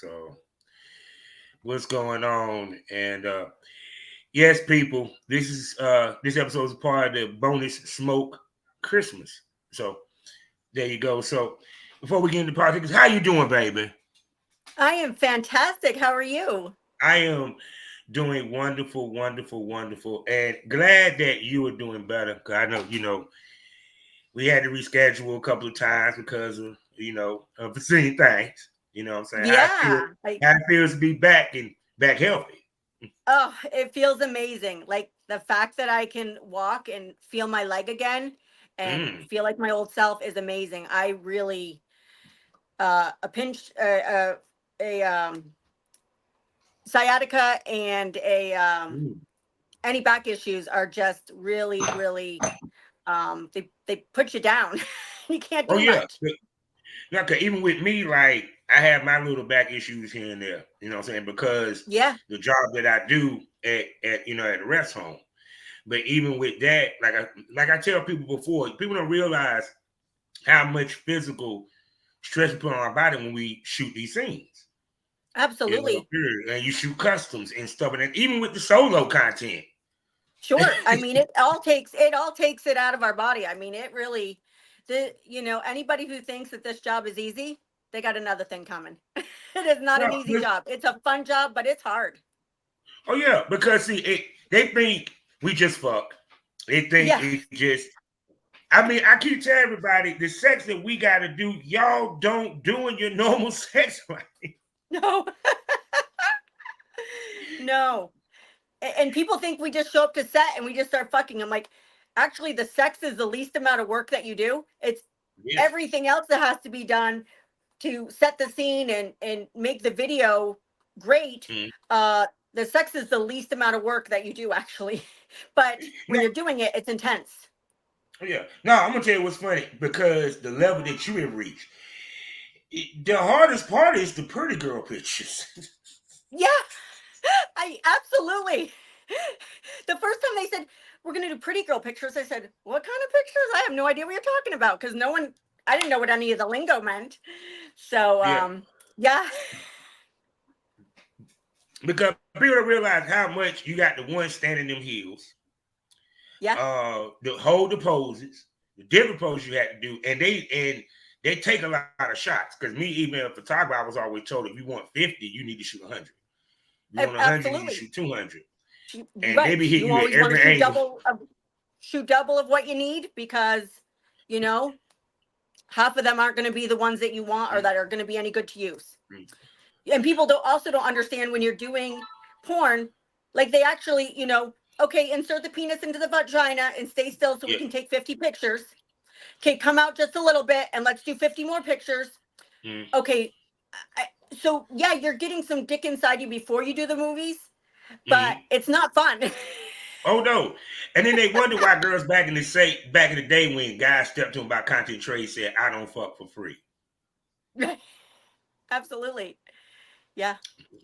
So what's going on? And yes, people, this episode is a part of the bonus smoke Christmas. So there you go. So before we get into politics, how you doing, baby? I am fantastic. How are you? I am doing wonderful, wonderful, wonderful, and glad that you are doing better. Cause I know, we had to reschedule a couple of times because of, unforeseen things. You know what I'm saying? Yeah. How it feels to be back and back healthy. It feels amazing. Like the fact that I can walk and feel my leg again and Mm. feel like my old self is amazing. I really a pinch a sciatica and a Mm. any back issues are just really they put you down. You can't Oh do yeah. much. Yeah, cause even with me, like I have my little back issues here and there. You know what I'm saying? Because Yeah. the job that I do at the rest home. But even with that, like I tell people before, people don't realize how much physical stress we put on our body when we shoot these scenes. Absolutely. And you shoot customs and stuff, and even with the solo content. Sure. I mean, it all takes it out of our body. I mean, it really, anybody who thinks that this job is easy, they got another thing coming. It is not No, an easy job. It's a fun job, but it's hard. oh yeah, because they think we just fuck. They think Yeah. it just. I mean, I keep telling everybody the sex that we got to do, y'all don't do in your normal sex life. No. No. And people think we just show up to set and we just start fucking. I'm like, actually, the sex is the least amount of work that you do. It's Yes. everything else that has to be done to set the scene and make the video great. Mm. The sex is the least amount of work that you do actually. But when you're doing it, it's intense. Oh, yeah. No, I'm gonna tell you what's funny because the level that you have reached, the hardest part is the pretty girl pictures. Yeah, I absolutely. The first time they said we're gonna do pretty girl pictures, I said, "What kind of pictures? I have no idea what you're talking about," because no one, I didn't know what any of the lingo meant. So, Yeah, yeah, because people don't realize how much you got the one standing them heels, yeah, the hold the poses, the different poses you had to do, and they take a lot of shots. Because me, even a photographer, I was always told if you want 50, you need to shoot 100. If you want 100, you need to shoot absolutely. 200, and they be Right. hitting You you at always want every to shoot angle. double of what you need because you know half of them aren't going to be the ones that you want or that are going to be any good to use. And people don't understand when you're doing porn, like they actually, okay, insert the penis into the vagina and stay still so we Yeah. can take 50 pictures. Okay, come out just a little bit and let's do 50 more pictures. Mm. Okay, I, so yeah, you're getting some dick inside you before you do the movies, but Mm. it's not fun. Oh no! And then they wonder why girls back in the day when guys stepped to them about content trade said, "I don't fuck for free." Absolutely. Yeah.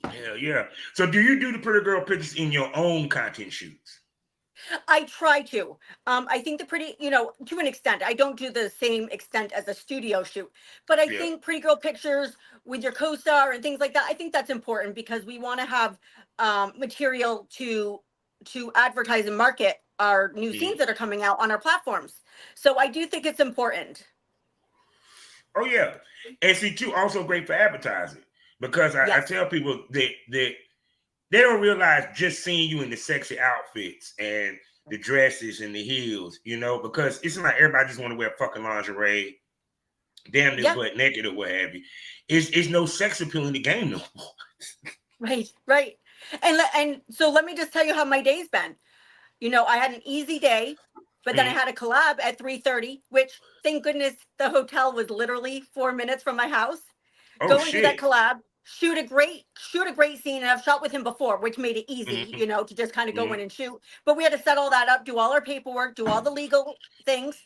Hell yeah! So do you do the pretty girl pictures in your own content shoots? I try to. I think the pretty, to an extent, I don't do the same extent as a studio shoot, but I Yeah. think pretty girl pictures with your co-star and things like that. I think that's important because we want to have material to advertise and market our new scenes Mm. that are coming out on our platforms. So I do think it's important. Oh yeah, and see too also great for advertising because I Yes. tell people that they don't realize just seeing you in the sexy outfits and the dresses and the heels, because it's not everybody just want to wear fucking lingerie, damn near Yeah. butt naked or what have you. It's no sex appeal in the game no more. Right. Right. And so let me just tell you how my day's been. I had an easy day, but then I Mm. had a collab at 3:30, which thank goodness the hotel was literally 4 minutes from my house. Oh Go and do that shit. collab, shoot a great scene. And I've shot with him before, which made it easy, Mm-hmm. to just kind of go in Mm-hmm. and shoot. But we had to set all that up, do all our paperwork, do all the legal things,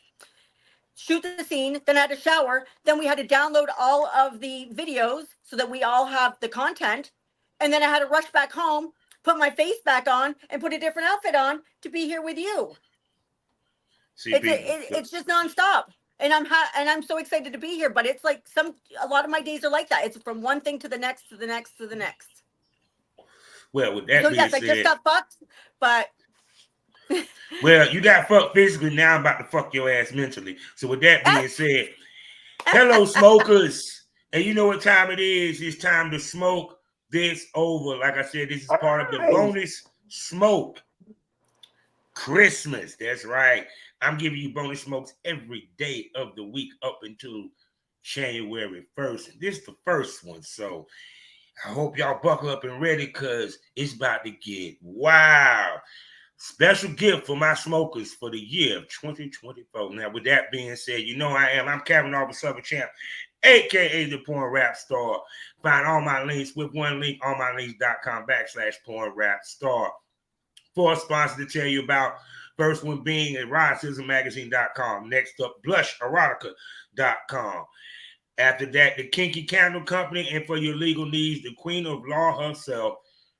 shoot the scene. Then I had to shower. Then we had to download all of the videos so that we all have the content. And then I had to rush back home, put my face back on, and put a different outfit on to be here with you. See It's people. it's just nonstop. And I'm so excited to be here. But it's like a lot of my days are like that. It's from one thing to the next, to the next, to the next. Well, with that So being yes, I just said, got fucked, but well, you got fucked physically. Now I'm about to fuck your ass mentally. So with that being said, hello, smokers. And you know what time it is? It's time to smoke this over. Like I said, this is part of the bonus smoke Christmas. That's right. I'm giving you bonus smokes every day of the week up until January 1st. And this is the first one. So I hope y'all buckle up and ready because it's about to get wow. Special gift for my smokers for the year of 2024. Now, with that being said, you know I'm Kevin Auburn Southern Champ, aka the Porn Rap Star. Find all my links with one link, allmylinks.com/Porn Rap Star. For a sponsor to tell you about, first one being eroticismmagazine.com. Next up, blusherotica.com. After that, the Kinky Candle Company, and for your legal needs, the Queen of Law herself,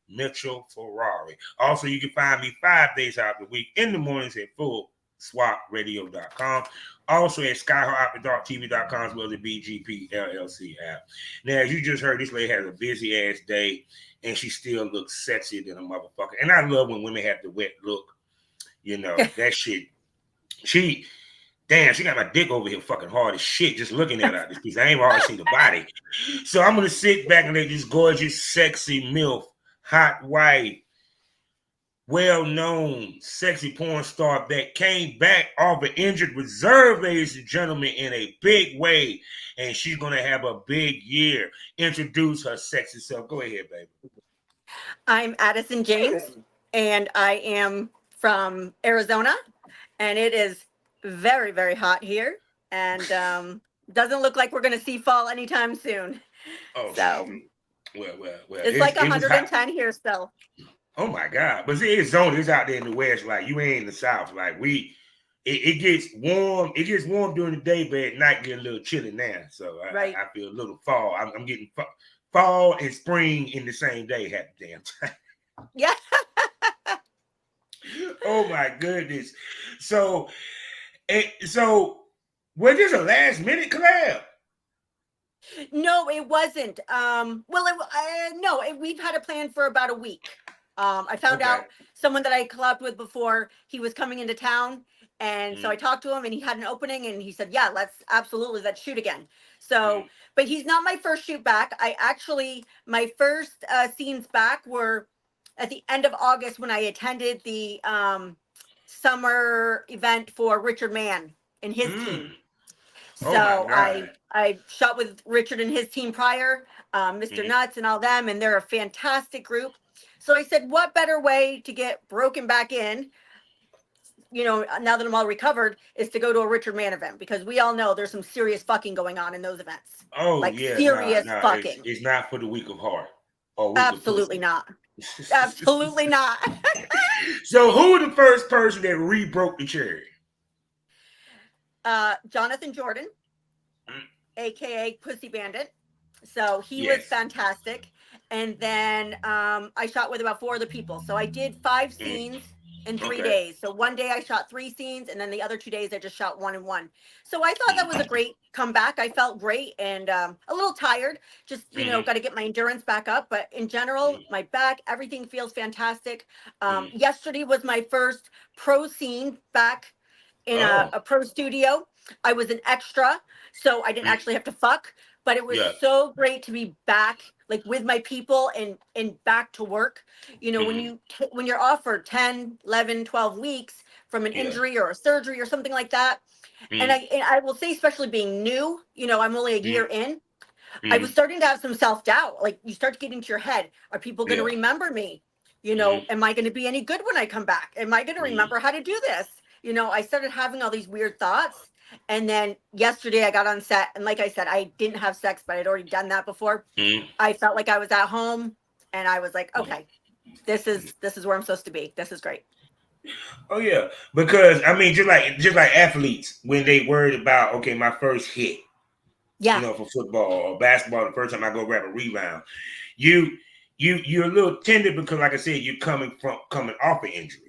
Mitchell Ferrari. Also, you can find me 5 days out of the week in the mornings at fullswapradio.com. Also at skyhawkthedarktv.com as well as the BGP LLC app. Now, as you just heard, this lady has a busy ass day and she still looks sexier than a motherfucker. And I love when women have the wet look. You know, that shit. Damn, she got my dick over here fucking hard as shit just looking at her this piece. I ain't hardly seen the body. So I'm going to sit back and let this gorgeous, sexy MILF, hot wife, well-known, sexy porn star that came back off an injured reserve, ladies and gentlemen, in a big way. And she's going to have a big year. Introduce her sexy self. Go ahead, baby. I'm Addison James, and I am from Arizona, and it is very, very hot here, and doesn't look like we're going to see fall anytime soon. Oh, so well. It's like It was 110 here still. Oh my God! But see, it's zone. It's out there in the west. Like you ain't in the south. Like it gets warm. It gets warm during the day, but at night get a little chilly now. So Right. I feel a little fall. I'm getting fall and spring in the same day. Half the damn time. Yeah. Oh my goodness. So was this a last minute collab? No, it wasn't. We've had a plan for about a week. I found out someone that I collabed with before, he was coming into town. And so I talked to him and he had an opening and he said, yeah, let's shoot again. So, but he's not my first shoot back. My first scenes back were at the end of August when I attended the summer event for Richard Mann and his team. So I shot with Richard and his team prior, Mr. Nuts and all them, and they're a fantastic group. So I said, what better way to get broken back in, now that I'm all recovered, is to go to a Richard Mann event, because we all know there's some serious fucking going on in those events. Oh, like yeah. Serious fucking. It's not for the weak of heart. Or weak Absolutely of not. Absolutely not. So who was the first person that re-broke the cherry? Jonathan Jordan, aka Pussy Bandit. So he was fantastic. And then I shot with about 4 other people. So I did 5 scenes in 3 days. So one day I shot 3 scenes, and then the other 2 days I just shot 1 and 1. So I thought that was a great comeback. I felt great and a little tired. Just, got to get my endurance back up. But in general, my back, everything feels fantastic. Yesterday was my first pro scene back in a pro studio. I was an extra, so I didn't actually have to fuck. But it was so great to be back, like with my people and back to work. When you're off for 10, 11, 12 weeks from an injury or a surgery or something like that. And I will say, especially being new, I'm only a year in. I was starting to have some self-doubt. Like, you start to get into your head. Are people going to remember me? Am I going to be any good when I come back? Am I going to remember how to do this? I started having all these weird thoughts. And then yesterday I got on set, and like I said, I didn't have sex, but I'd already done that before. I felt like I was at home, and I was like, okay, this is where I'm supposed to be. This is great. Oh yeah, because I mean, just like athletes, when they worried about, okay, my first hit, for football or basketball, the first time I go grab a rebound, you're a little tender because, like I said, you're coming off an injury.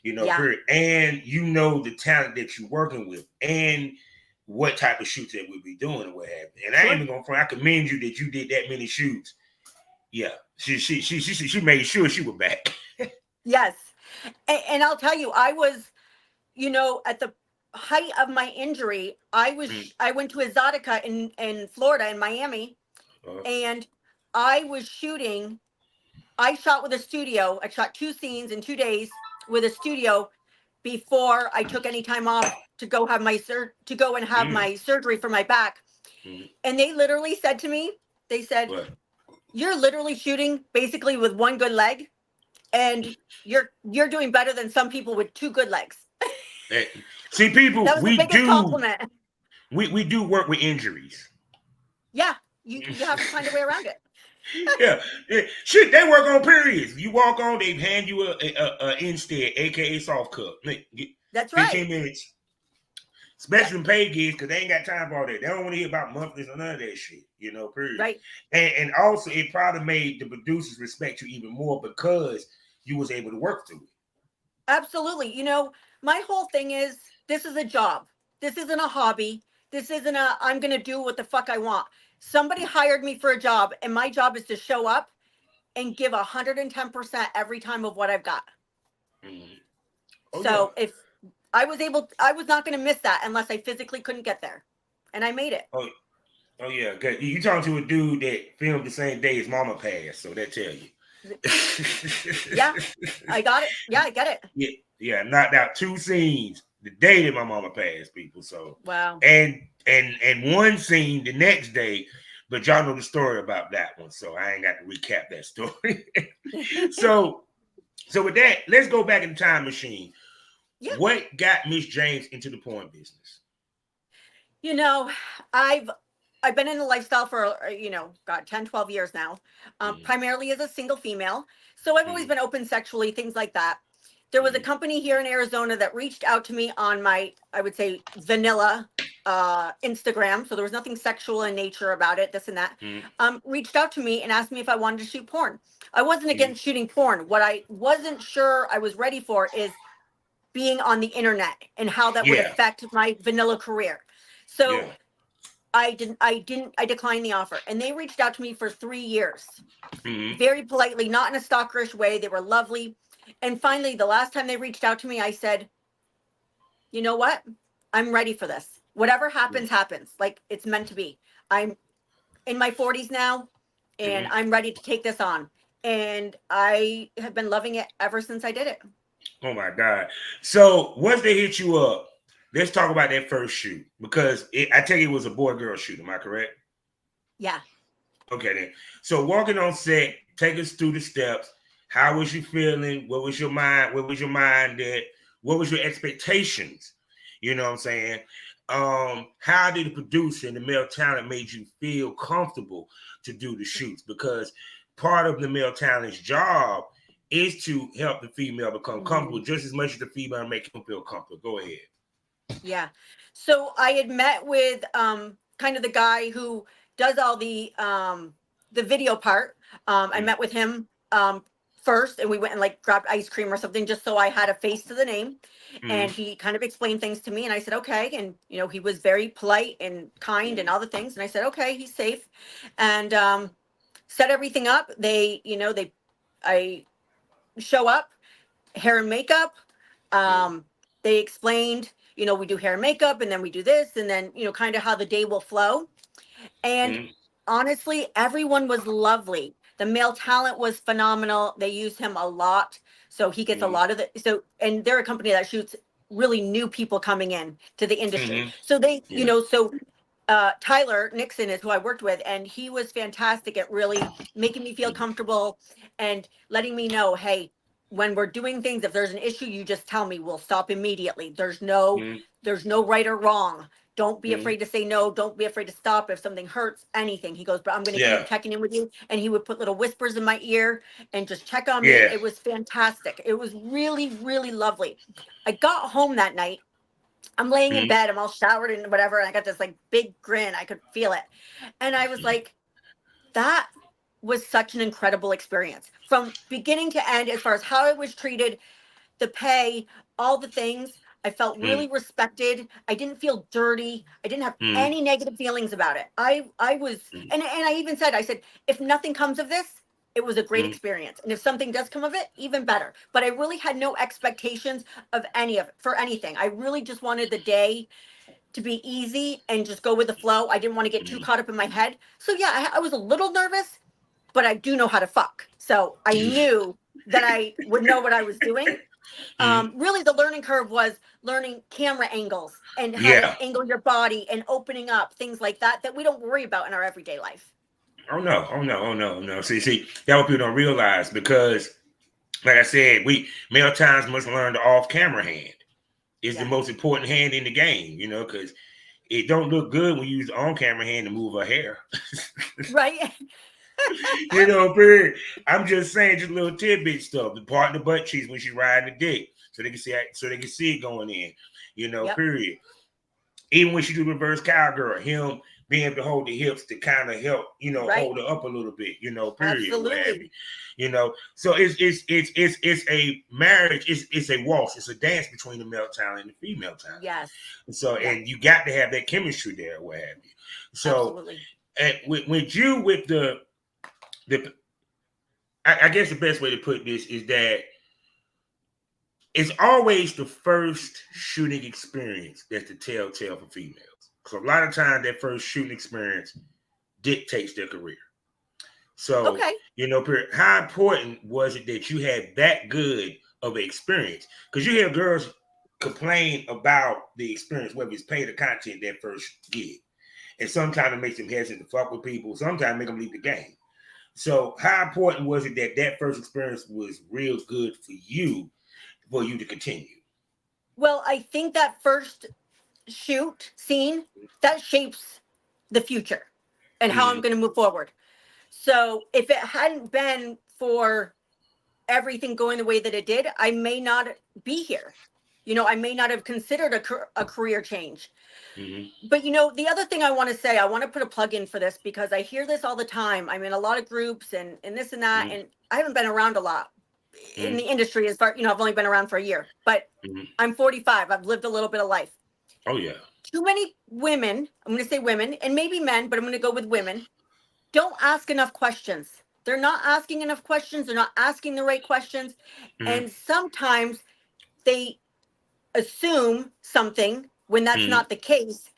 Period. And the talent that you're working with, and what type of shoots that we'll be doing and what have you. And I ain't Sure. even gonna front. I commend you that you did that many shoots. Yeah, she made sure she was back. Yes. And I'll tell you, I was, at the height of my injury, Mm. I went to Exotica in Florida, in Miami, Uh, and I was shooting. I shot with a studio. I shot 2 scenes in 2 days with a studio before I took any time off to go have to go and have mm, my surgery for my back. mm, And they literally said to me, they said, what? "You're literally shooting basically with one good leg, and you're doing better than some people with two good legs." Eh, See, people, That was the biggest compliment. we do work with injuries. Yeah, you have to find a way around it. Yeah, shit, they work on periods. You walk on, they hand you a instead, aka soft cup. 15 That's right. minutes, Yeah, especially in paid gigs, because they ain't got time for all that. They don't want to hear about monthlies or none of that shit, period. right. And also, it probably made the producers respect you even more because you was able to work through it. Absolutely. My whole thing is, this is a job. This isn't a hobby. This isn't I'm going to do what the fuck I want. Somebody hired me for a job, and my job is to show up and give 110% every time of what I've got. Mm-hmm. Oh yeah. So if I was not going to miss that unless I physically couldn't get there. And I made it. Oh, oh yeah. You talking to a dude that filmed the same day his mama passed, so that tell you. Yeah, I got it. Yeah, I get it. Yeah, yeah, knocked out 2 scenes the day that my mama passed, people. So Wow. and one scene the next day, but y'all know the story about that one, so I ain't got to recap that story. so so with that, let's go back in the time machine. Yeah. What got Miss James into the porn business? You know, I've I've been in the lifestyle for, God, 10, 12 years now, Mm-hmm. primarily as a single female. So I've always Mm-hmm. been open sexually, things like that. There was a company here in Arizona that reached out to me on my, I would say, vanilla Instagram. So there was nothing sexual in nature about it, this and that. Mm-hmm. Reached out to me and asked me if I wanted to shoot porn. I wasn't Mm-hmm. against shooting porn. What I wasn't sure I was ready for is being on the internet and how that would Yeah, affect my vanilla career. yeah. So I declined the offer, and they reached out to me for 3 years, Mm-hmm. very politely, not in a stalkerish way. They were lovely. And finally, the last time they reached out to me, I said, "You know what? I'm ready for this. Whatever happens, happens. Like, it's meant to be. I'm in my 40s now, and Mm-hmm. I'm ready to take this on." And I have been loving it ever since I did it. Oh my God. So once they hit you up, let's talk about that first shoot because I tell you it was a boy girl shoot. Am I correct? Yeah. Okay then. So walking on set, take us through the steps. How was you feeling? What was your mind? What was your mind at? What was your expectations? You know what I'm saying? How did the producer and the male talent made you feel comfortable to do the shoots? Because part of the male talent's job is to help the female become comfortable Mhm. just as much as the female make him feel comfortable. Go ahead. Yeah. So I had met with kind of the guy who does all the video part. I Mm, met with him first, and we went and like grabbed ice cream or something just so I had a face to the name. mm, And he kind of explained things to me, and I said okay. And he was very polite and kind and mm, all the things. And I said okay, he's safe. And set everything up. I show up, hair and makeup. mm, They explained, we do hair and makeup, and then we do this, and then, kind of how the day will flow. And mm, honestly, everyone was lovely. The male talent was phenomenal. They use him a lot. So he gets a mm, lot of it. So, and they're a company that shoots really new people coming in to the industry. mm, So they, yeah. Tyler Nixon is who I worked with, and he was fantastic at really making me feel Mm, comfortable and letting me know, hey, when we're doing things, if there's an issue, you just tell me. We'll stop immediately. mm, There's no right or wrong. Don't be mm, afraid to say no. Don't be afraid to stop if something hurts, anything. He goes, but I'm going to keep yeah. checking in with you. And he would put little whispers in my ear and just check on me. Yeah. It was fantastic. It was really, really lovely. I got home that night. I'm laying in Mm, bed. I'm all showered and whatever. And I got this like big grin. I could feel it. And I was like, that was such an incredible experience from beginning to end, as far as how I was treated, the pay, all the things. I felt really respected. I didn't feel dirty. I didn't have mm, any negative feelings about it. I was, mm, and I even said, I said, if nothing comes of this, it was a great mm, experience. And if something does come of it, even better. But I really had no expectations of any of it for anything. I really just wanted the day to be easy and just go with the flow. I didn't want to get too mm, caught up in my head. So yeah, I was a little nervous, but I do know how to fuck. So I knew that I would know what I was doing. mm. Really the learning curve was learning camera angles and how to Yeah. angle your body and opening up things like that we don't worry about in our everyday life. Oh no. Oh no. Oh no. No. See, that what people don't realize because, like I said, we male times must learn the off-camera hand. Is the Yes. most important hand in the game, because it don't look good when you use the on-camera hand to move her hair. Right. Period. I'm just saying, just little tidbit stuff. The part in the butt cheeks when she's riding the dick, so they can see it going in. Yep. Period. Even when she do reverse cowgirl, him being able to hold the hips to kind of help, Right. hold her up a little bit, period, what have Absolutely. you. So it's a marriage, it's a waltz, it's a dance between the male talent and the female talent. Yes. So Yes. and you got to have that chemistry there, what have you. So Absolutely. with you with the I guess the best way to put this is that it's always the first shooting experience that's the telltale for females. Because a lot of times that first shooting experience dictates their career. So, Okay. how important was it that you had that good of an experience? Because you hear girls complain about the experience, whether it's pay the content that first gig. And sometimes it makes them hesitant to fuck with people. Sometimes make them leave the game. So, how important was it that that first experience was real good for you to continue? Well, I think that first shoot scene that shapes the future and how I'm Mm, going to move forward. So if it hadn't been for everything going the way that it did, I may not be here. I may not have considered a career change. mm, But the other thing I want to say, I want to put a plug in for this because I hear this all the time. I'm in a lot of groups and this and that, mm, and I haven't been around a lot in mm, the industry as far, I've only been around for a year, but mm. I'm 45. I've lived a little bit of life. Oh yeah. Too many women, I'm going to say women and maybe men, but I'm going to go with women, don't ask enough questions. They're not asking enough questions. They're not asking the right questions. Mm, And sometimes they assume something when that's mm. not the case.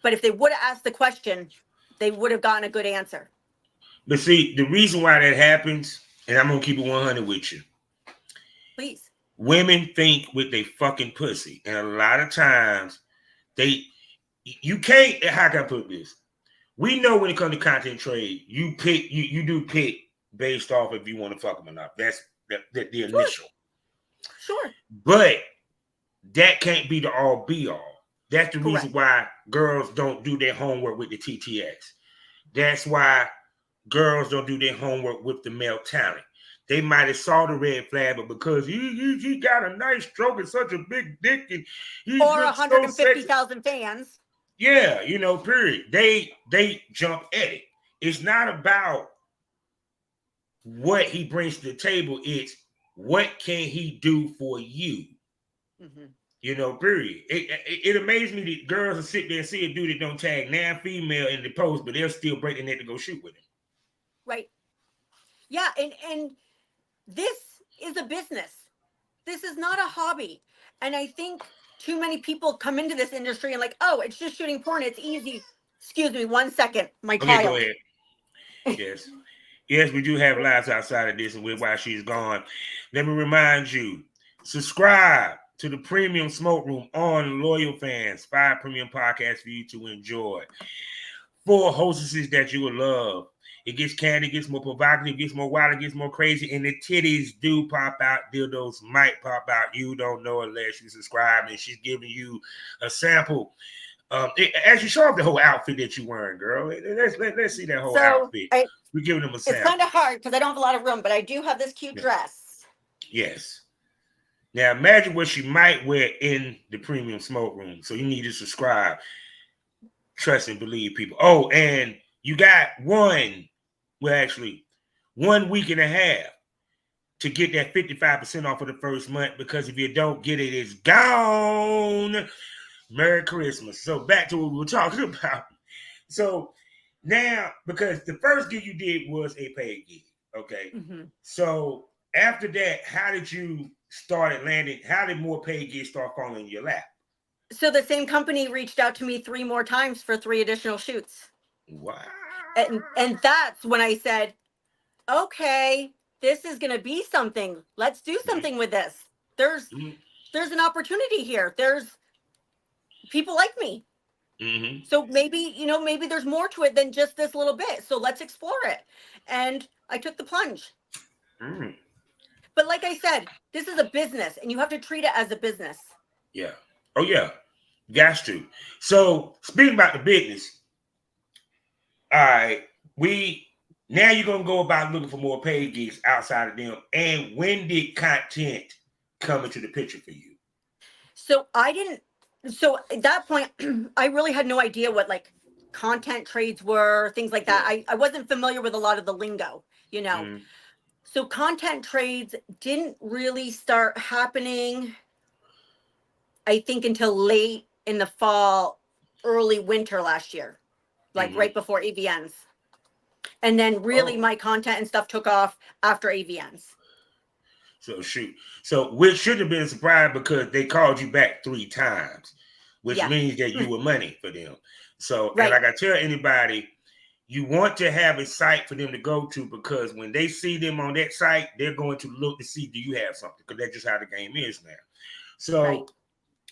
But if they would have asked the question, they would have gotten a good answer. But see, the reason why that happens, and I'm gonna keep it 100 with you. Please. Women think with their fucking pussy, and a lot of times they, you can't. How can I put this? We know when it comes to content trade, you do pick based off if you want to fuck them or not. That's the Sure. initial. Sure. But that can't be the all be all. That's the reason Correct. why girls don't do their homework with the TTX. That's why girls don't do their homework with the male talent. They might have saw the red flag, but because he got a nice stroke and such a big dick and he Or looks so sexy. 150,000 fans. Yeah, period. They jump at it. It's not about what he brings to the table. It's what can he do for you. Hmm. Period. It amazes me that girls will sit there and see a dude that don't tag nan female in the post, but they'll still break the net to go shoot with him. Right. Yeah. And this is a business. This is not a hobby. And I think too many people come into this industry and like, oh, it's just shooting porn. It's easy. Excuse me, 1 second. My Okay, go child. ahead. Yes. Yes, we do have lives outside of this, and while she's gone, let me remind you: subscribe to the Premium Smoke Room on Loyal Fans, 5 premium podcasts for you to enjoy. 4 hostesses that you will love. It gets candy, it gets more provocative, it gets more wild, it gets more crazy, and the titties do pop out. Dildos might pop out. You don't know unless you subscribe, and she's giving you a sample. As you show off the whole outfit that you're wearing, girl. Let's see that whole So outfit. I, We're giving them a it's kind sample. of hard because I don't have a lot of room, but I do have this cute Yeah. dress. Yes. Now imagine what she might wear in the Premium Smoke Room. So you need to subscribe. Trust and believe, people. Oh, and you got 1 week and a half to get that 55% off of the first month, because if you don't get it, it's gone. Merry Christmas. So back to what we were talking about. So now, because the first gig you did was a paid gig, okay? Mm-hmm. So after that, how did you start landing? How did more paid gigs start falling in your lap? So the same company reached out to me 3 more times for 3 additional shoots. Wow. And that's when I said, okay, this is going to be something. Let's do something with this. There's Mm-hmm. there's an opportunity here. There's people like me. Mm-hmm. So maybe, maybe there's more to it than just this little bit. So let's explore it. And I took the plunge. Mm-hmm. But like I said, this is a business and you have to treat it as a business. Yeah. Oh yeah. Got to. So speaking about the business, all right, we now you're gonna go about looking for more paid gigs outside of them. And when did content come into the picture for you? So so at that point, I really had no idea what like content trades were, things like that. Yeah. I wasn't familiar with a lot of the lingo, you know. Mm-hmm. So content trades didn't really start happening, I think, until late in the fall, early winter last year, like Mm-hmm. right before AVNs. And then really Oh, my content and stuff took off after AVNs. so shoot. So which should have been a surprise because they called you back 3 times, which Yeah. means that you were money for them. So, and Right. like I tell anybody, you want to have a site for them to go to, because when they see them on that site, they're going to look to see, do you have something? Because that's just how the game is now. Right. So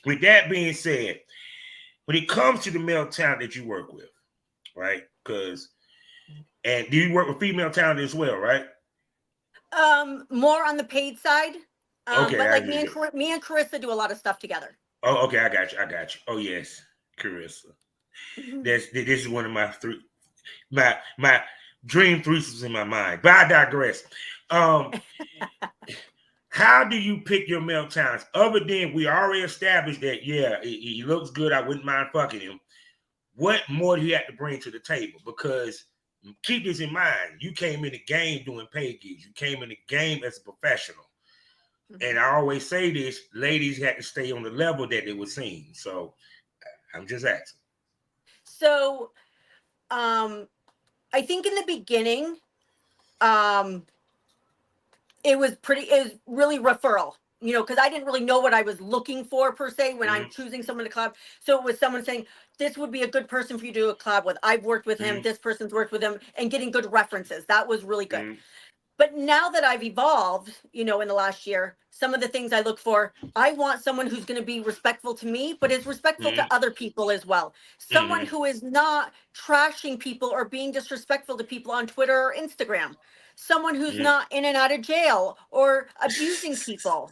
with that being said, when it comes to the male talent that you work with, right? Because and do you work with female talent as well, right? More on the paid side. Okay, But I like get it. Me and Carissa do a lot of stuff together. Oh, okay, I got you. I got you. Oh yes, Carissa. This is one of my my dream threesomes in my mind. But I digress. Um, how do you pick your male talents? Other than we already established that, yeah, he looks good. I wouldn't mind fucking him. What more do you have to bring to the table? Because keep this in mind. You came in the game doing pay gigs. You came in the game as a professional. And I always say this, ladies had to stay on the level that they were seeing. So I'm just asking. So, um, I think in the beginning, um, it was really referral, because I didn't really know what I was looking for per se when I'm Mm-hmm, choosing someone to collab. So it was someone saying, this would be a good person for you to do a collab with. I've worked with him. mm-hmm, This person's worked with him, and getting good references. That was really good. mm-hmm, But now that I've evolved, in the last year, some of the things I look for, I want someone who's going to be respectful to me, but is respectful to other people as well. Someone mm-hmm, who is not trashing people or being disrespectful to people on Twitter or Instagram. Someone who's mm-hmm. not in and out of jail or abusing people.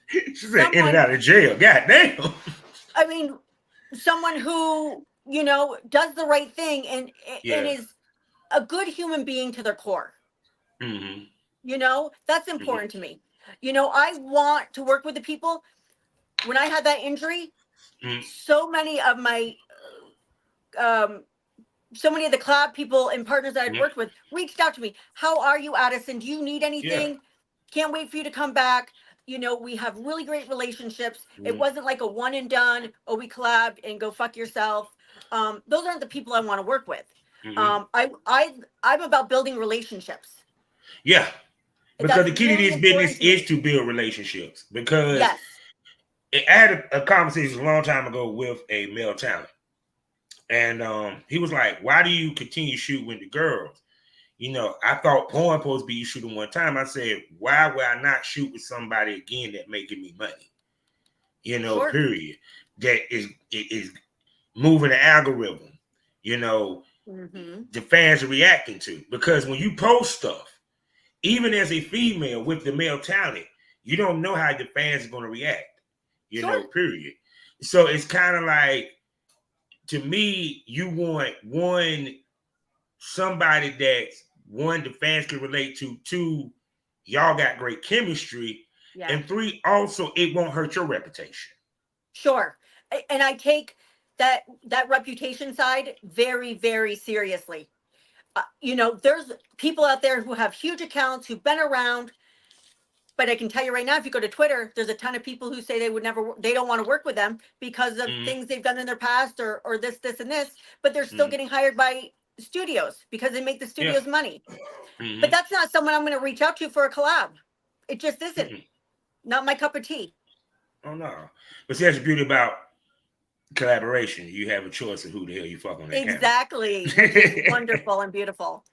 She said in and Someone, out of jail. God damn. I mean, someone who, does the right thing and Yeah. is a good human being to their core. Mm-hmm, That's mm-hmm, important to me. I want to work with the people. When I had that injury, mm-hmm. so many of my um so many of the collab people and partners that I'd Mm-hmm. worked with reached out to me. How are you, Addison? Do you need Yeah. anything? Can't wait for you to come back. We have really great relationships. It Mm-hmm, wasn't like a one and done, oh, we collabed and go fuck yourself. Those aren't the people I want to work with. mm-hmm. I'm about building relationships. Yeah. Because That's the key to really this business important to is me. to build relationships. Because Yes. I had a conversation a long time ago with a male talent. And he was like, why do you continue shooting with the girls? I thought porn supposed to be you shooting one time. I said, why would I not shoot with somebody again that making me money? Sure. Period. That is moving the algorithm. You know, Hmm. the fans are reacting to. Because when you post stuff, even as a female with the male talent, you don't know how the fans are going to react. Sure. Period. So it's kind of like, to me, you want one, somebody that one, the fans can relate to, two, y'all got great chemistry, Yeah. and three, also it won't hurt your reputation. Sure. And I take that reputation side very, very seriously. There's people out there who have huge accounts who've been around. But I can tell you right now, if you go to Twitter, there's a ton of people who say they don't want to work with them because of things they've done in their past or this, and this, but they're still getting hired by studios because they make the Yeah. studios money. But that's not someone I'm going to reach out to for a collab. It just isn't. Not my cup of tea. Oh no. But see, that's the beauty about collaboration. You have a choice of who the hell you fuck on that Exactly, which is wonderful and beautiful.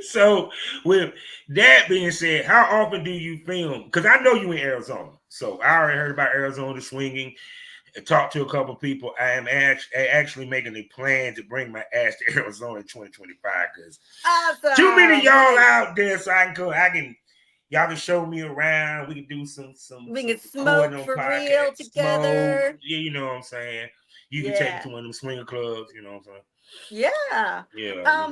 So, with that being said, how often do you film? Because I know you in Arizona, so I already heard about Arizona swinging. Talked to a couple of people. I am actually making a plan to bring my ass to Arizona in 2025 because awesome. Too many y'all out there, so I can go. Y'all can show me around. We can do some. We can smoke for real together. Smoke, yeah, you know what I'm saying. You can take me to one of them swinger clubs. You know what I'm saying. Yeah. Yeah.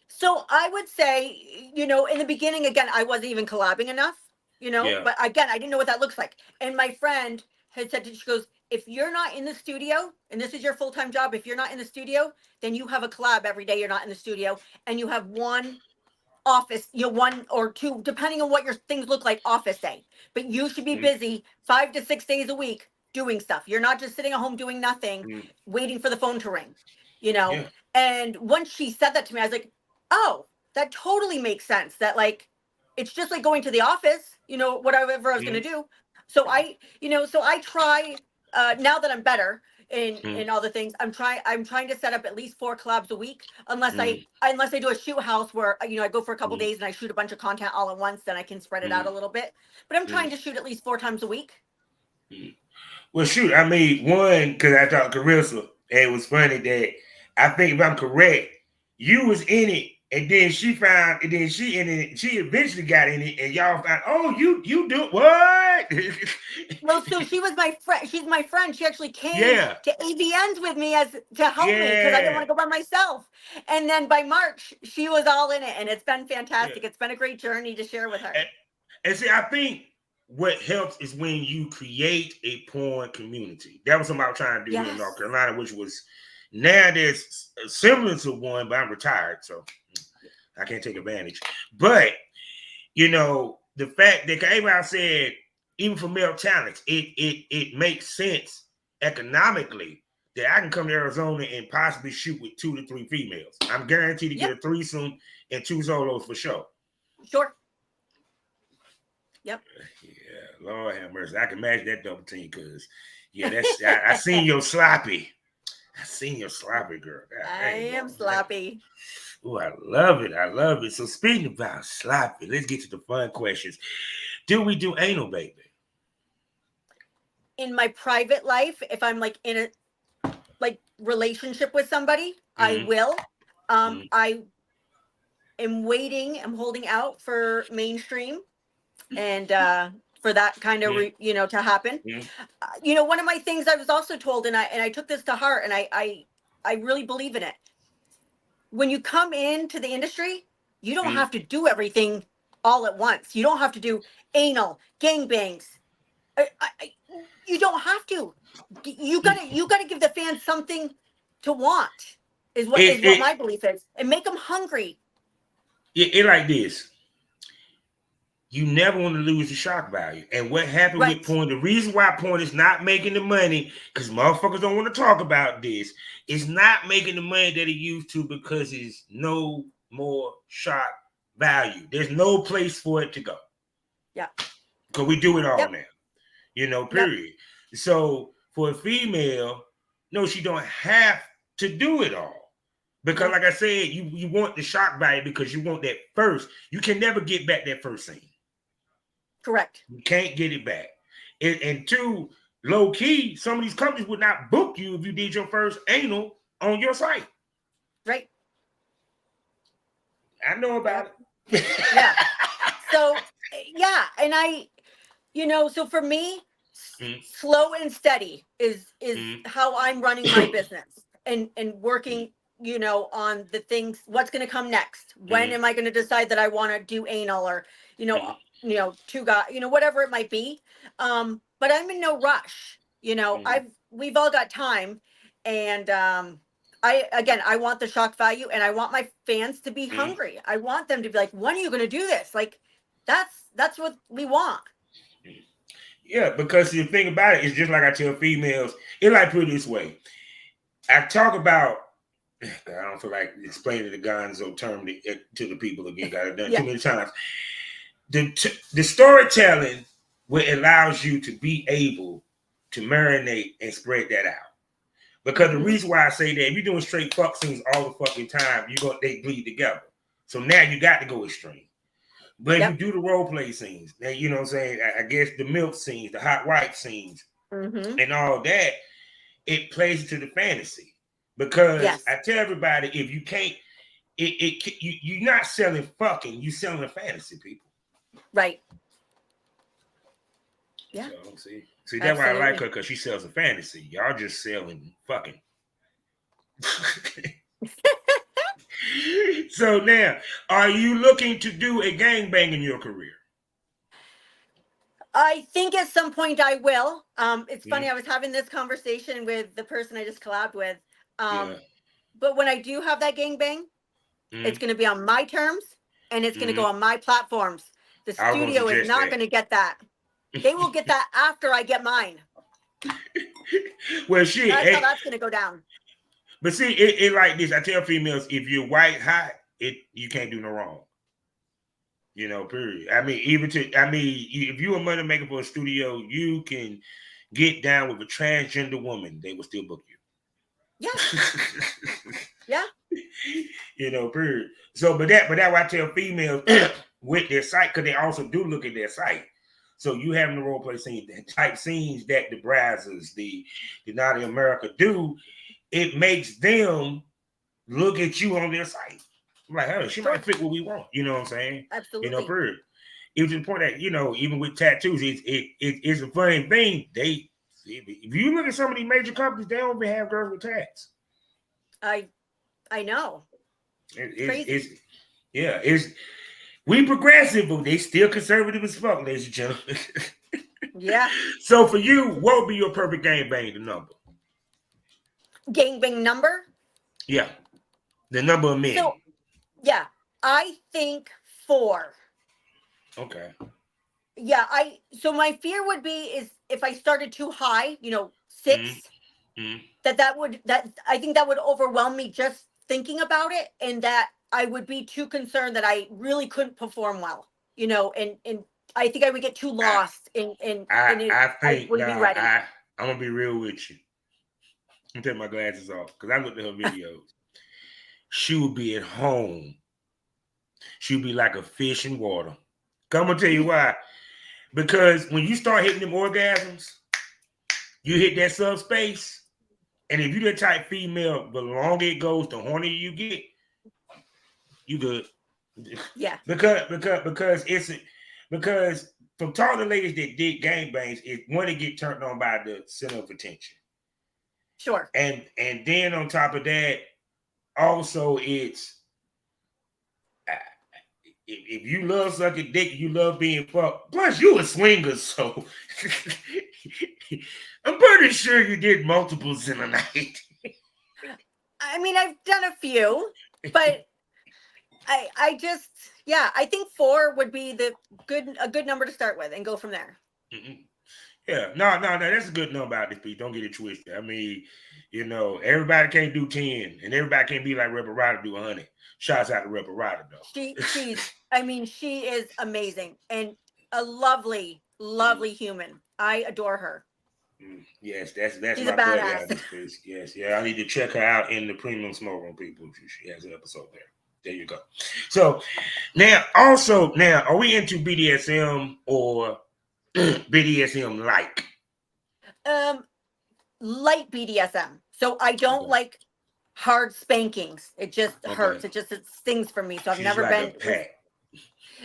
So I would say, in the beginning, again, I wasn't even collabing enough. But again, I didn't know what that looks like. And my friend had said, she goes, if you're not in the studio, and this is your full-time job, if you're not in the studio, then you have a collab every day you're not in the studio, and you have one office, one or two, depending on what your things look like, office day. But you should be busy 5 to 6 days a week doing stuff. You're not just sitting at home doing nothing, waiting for the phone to ring, Yeah. And once she said that to me, I was like, oh, that totally makes sense. That like, it's just like going to the office, whatever I was going to do. So I try, now that I'm better in all the things, I'm trying to set up at least 4 collabs a week, unless I do a shoot house where, I go for a couple days and I shoot a bunch of content all at once, then I can spread it out a little bit. But I'm trying to shoot at least 4 times a week. Well, shoot, I mean, one, because I talked to Carissa, and it was funny that I think if I'm correct, you was in it, and then she found, and then she in it, she eventually got in it, and y'all found, oh, you do what? Well, so she was my friend. She's my friend. She actually came to AVNs with me to help me because I didn't want to go by myself. And then by March, she was all in it, and it's been fantastic. It's been a great journey to share with her. And see, I think what helps is when you create a porn community. That was something I was trying to do here in North Carolina, which was now there's similar to one, but I'm retired, so I can't take advantage. But the fact that everybody said, even for male talents, it makes sense economically that I can come to Arizona and possibly shoot with 2 to 3 females. I'm guaranteed to get a threesome and 2 solos for sure. Sure. Yep. Yeah, Lord have mercy. I can imagine that double team because, that's I seen your sloppy. I seen your sloppy, girl. God, I am sloppy. Oh, I love it. I love it. So speaking about sloppy, let's get to the fun questions. Do we do anal, baby? In my private life, if I'm like in a relationship with somebody, I will. I am waiting. I'm holding out for mainstream, and for that kind of to happen. One of my things I was also told, and I took this to heart, and I really believe in it. When you come into the industry, you don't have to do everything all at once. You don't have to do anal, gangbangs. You don't have to. You gotta give the fans something to want. Is what my belief is, and make them hungry. It like this. You never want to lose the shock value. And what happened with porn, the reason why porn is not making the money, because motherfuckers don't want to talk about this, it's not making the money that it used to because it's no more shock value. There's no place for it to go. Yeah. Because we do it all now. Period. So for a female, no, she don't have to do it all. Because like I said, you want the shock value because you want that first. You can never get back that first scene. Correct. You can't get it back. And 2, low key, some of these companies would not book you if you did your first anal on your site. Right. I know about it. Yeah. So, and I, so for me, slow and steady is how I'm running my business and working, on the things, what's going to come next. When am I going to decide that I want to do anal or, 2 guys, whatever it might be. But I'm in no rush. We've all got time, and I want the shock value, and I want my fans to be hungry. I want them to be like, when are you going to do this? Like, That's what we want. Yeah, because the thing about it is just like I tell females, it like put it this way. I talk about I don't feel like explaining the Gonzo term to the people again. Got it done Yeah. too many times. The storytelling what allows you to be able to marinate and spread that out. Because the reason why I say that, if you're doing straight fuck scenes all the fucking time, they bleed together. So now you got to go extreme. But if you do the role play scenes, now you know what I'm saying. I guess the milk scenes, the hot wife scenes, and all that, it plays into the fantasy. Because I tell everybody, if you can't, you're not selling fucking, you selling a fantasy, people. Right. Yeah. So see, that's why I like her, because she sells a fantasy. Y'all just selling fucking. So now, are you looking to do a gangbang in your career? I think at some point I will. It's funny, I was having this conversation with the person I just collabed with. But when I do have that gangbang, it's going to be on my terms, and it's going to go on my platforms. The studio is not going to get that. They will get that after I get mine. Well, shit. That's how that's going to go down. But see, it like this. I tell females, if you're white hot, you can't do no wrong. You know, period. I mean, if you a money maker for a studio, you can get down with a transgender woman, they will still book you. Yeah. Yeah. You know, period. So, but that why I tell females with their site, because they also do look at their site. So you having the role play scene, the type scenes that the Brazzers, the Naughty America do, it makes them look at you on their site. I'm like, hey, she might fit what we want. You know what I'm saying? Absolutely. You know, period. It was to the point that, you know, even with tattoos, it's a funny thing. If you look at some of these major companies, they don't even have girls with tats. I know. Crazy. We progressive, but they still conservative as fuck, ladies and gentlemen. Yeah. So for you, what would be your perfect gangbang number? Gangbang number? Yeah. The number of men. So, yeah, I think 4. Okay. Yeah, so my fear would be is if I started too high, 6, that I think that would overwhelm me just thinking about it, and that I would be too concerned that I really couldn't perform well, and I think I would get too lost I wouldn't be ready. I'm gonna be real with you. I'm taking my glasses off because I looked at her videos. She would be at home. She would be like a fish in water. I'm gonna tell you why. Because when you start hitting them orgasms, you hit that subspace, and if you're the type female, the longer it goes, the hornier you get, you good. Yeah. Because from talking to ladies that did gangbangs, it want to get turned on by the center of attention. Sure. And then on top of that, also it's if you love sucking dick, you love being fucked. Plus, you a swinger, so I'm pretty sure you did multiples in a night. I mean, I've done a few, but I think 4 would be a good number to start with and go from there. Mm-hmm. Yeah, no, that's a good number out this piece. Don't get it twisted. I mean, everybody can't do 10, and everybody can't be like Rebel Rider do 100. Shouts out to Rebel Rider though. She is amazing and a lovely, lovely human. I adore her. Yes, that's She's my a buddy badass. out this piece. Yes, yeah, I need to check her out in the Premium Smoke Room, people. She has an episode there. There you go. So now, are we into BDSM or BDSM like? Light BDSM. So I don't like hard spankings. It just hurts. It stings for me. So I've never been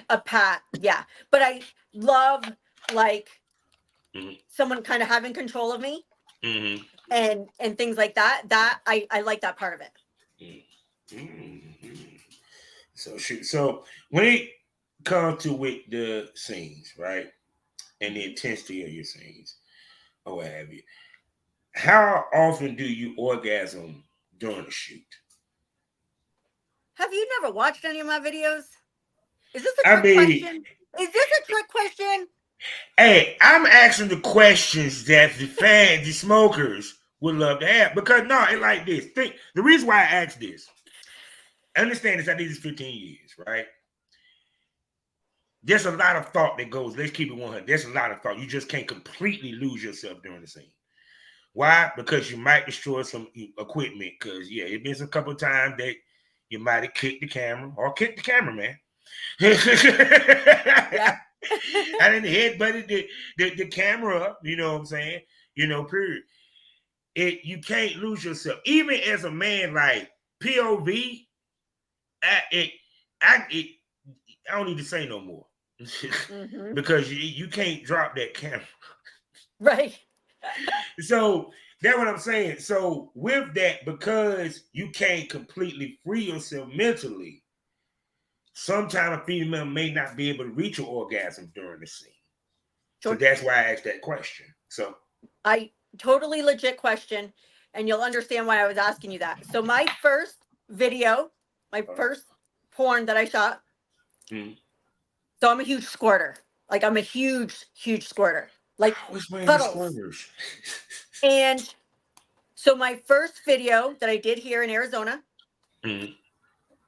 a pat. Yeah. But I love someone kind of having control of me and things like that. That I like that part of it. So when it comes to with the scenes, right? And the intensity of your scenes, or what have you, how often do you orgasm during a shoot? Have you never watched any of my videos? Is this a trick question? Is this trick question? Hey, I'm asking the questions that the fans, the smokers, would love to have. Because no, it's like this. Think the reason why I asked this. I understand this. I did this 15 years, right? There's a lot of thought that goes. Let's keep it 100. There's a lot of thought. You just can't completely lose yourself during the scene. Why? Because you might destroy some equipment. Because yeah, it's been a couple of times that you might have kicked the camera or kicked the cameraman. Yeah. I didn't headbutted the camera up. You know what I'm saying? Period. You can't lose yourself. Even as a man, like POV, I don't need to say no more. Because you can't drop that camera. Right. So that's what I'm saying. So with that, because you can't completely free yourself mentally, sometimes a female may not be able to reach an orgasm during the scene. Sure. So that's why I asked that question. So I totally legit question, and you'll understand why I was asking you that. So my first video, my first porn that I shot. So I'm a huge squirter. Like I'm a huge squirter. Like puddles. And so my first video that I did here in Arizona,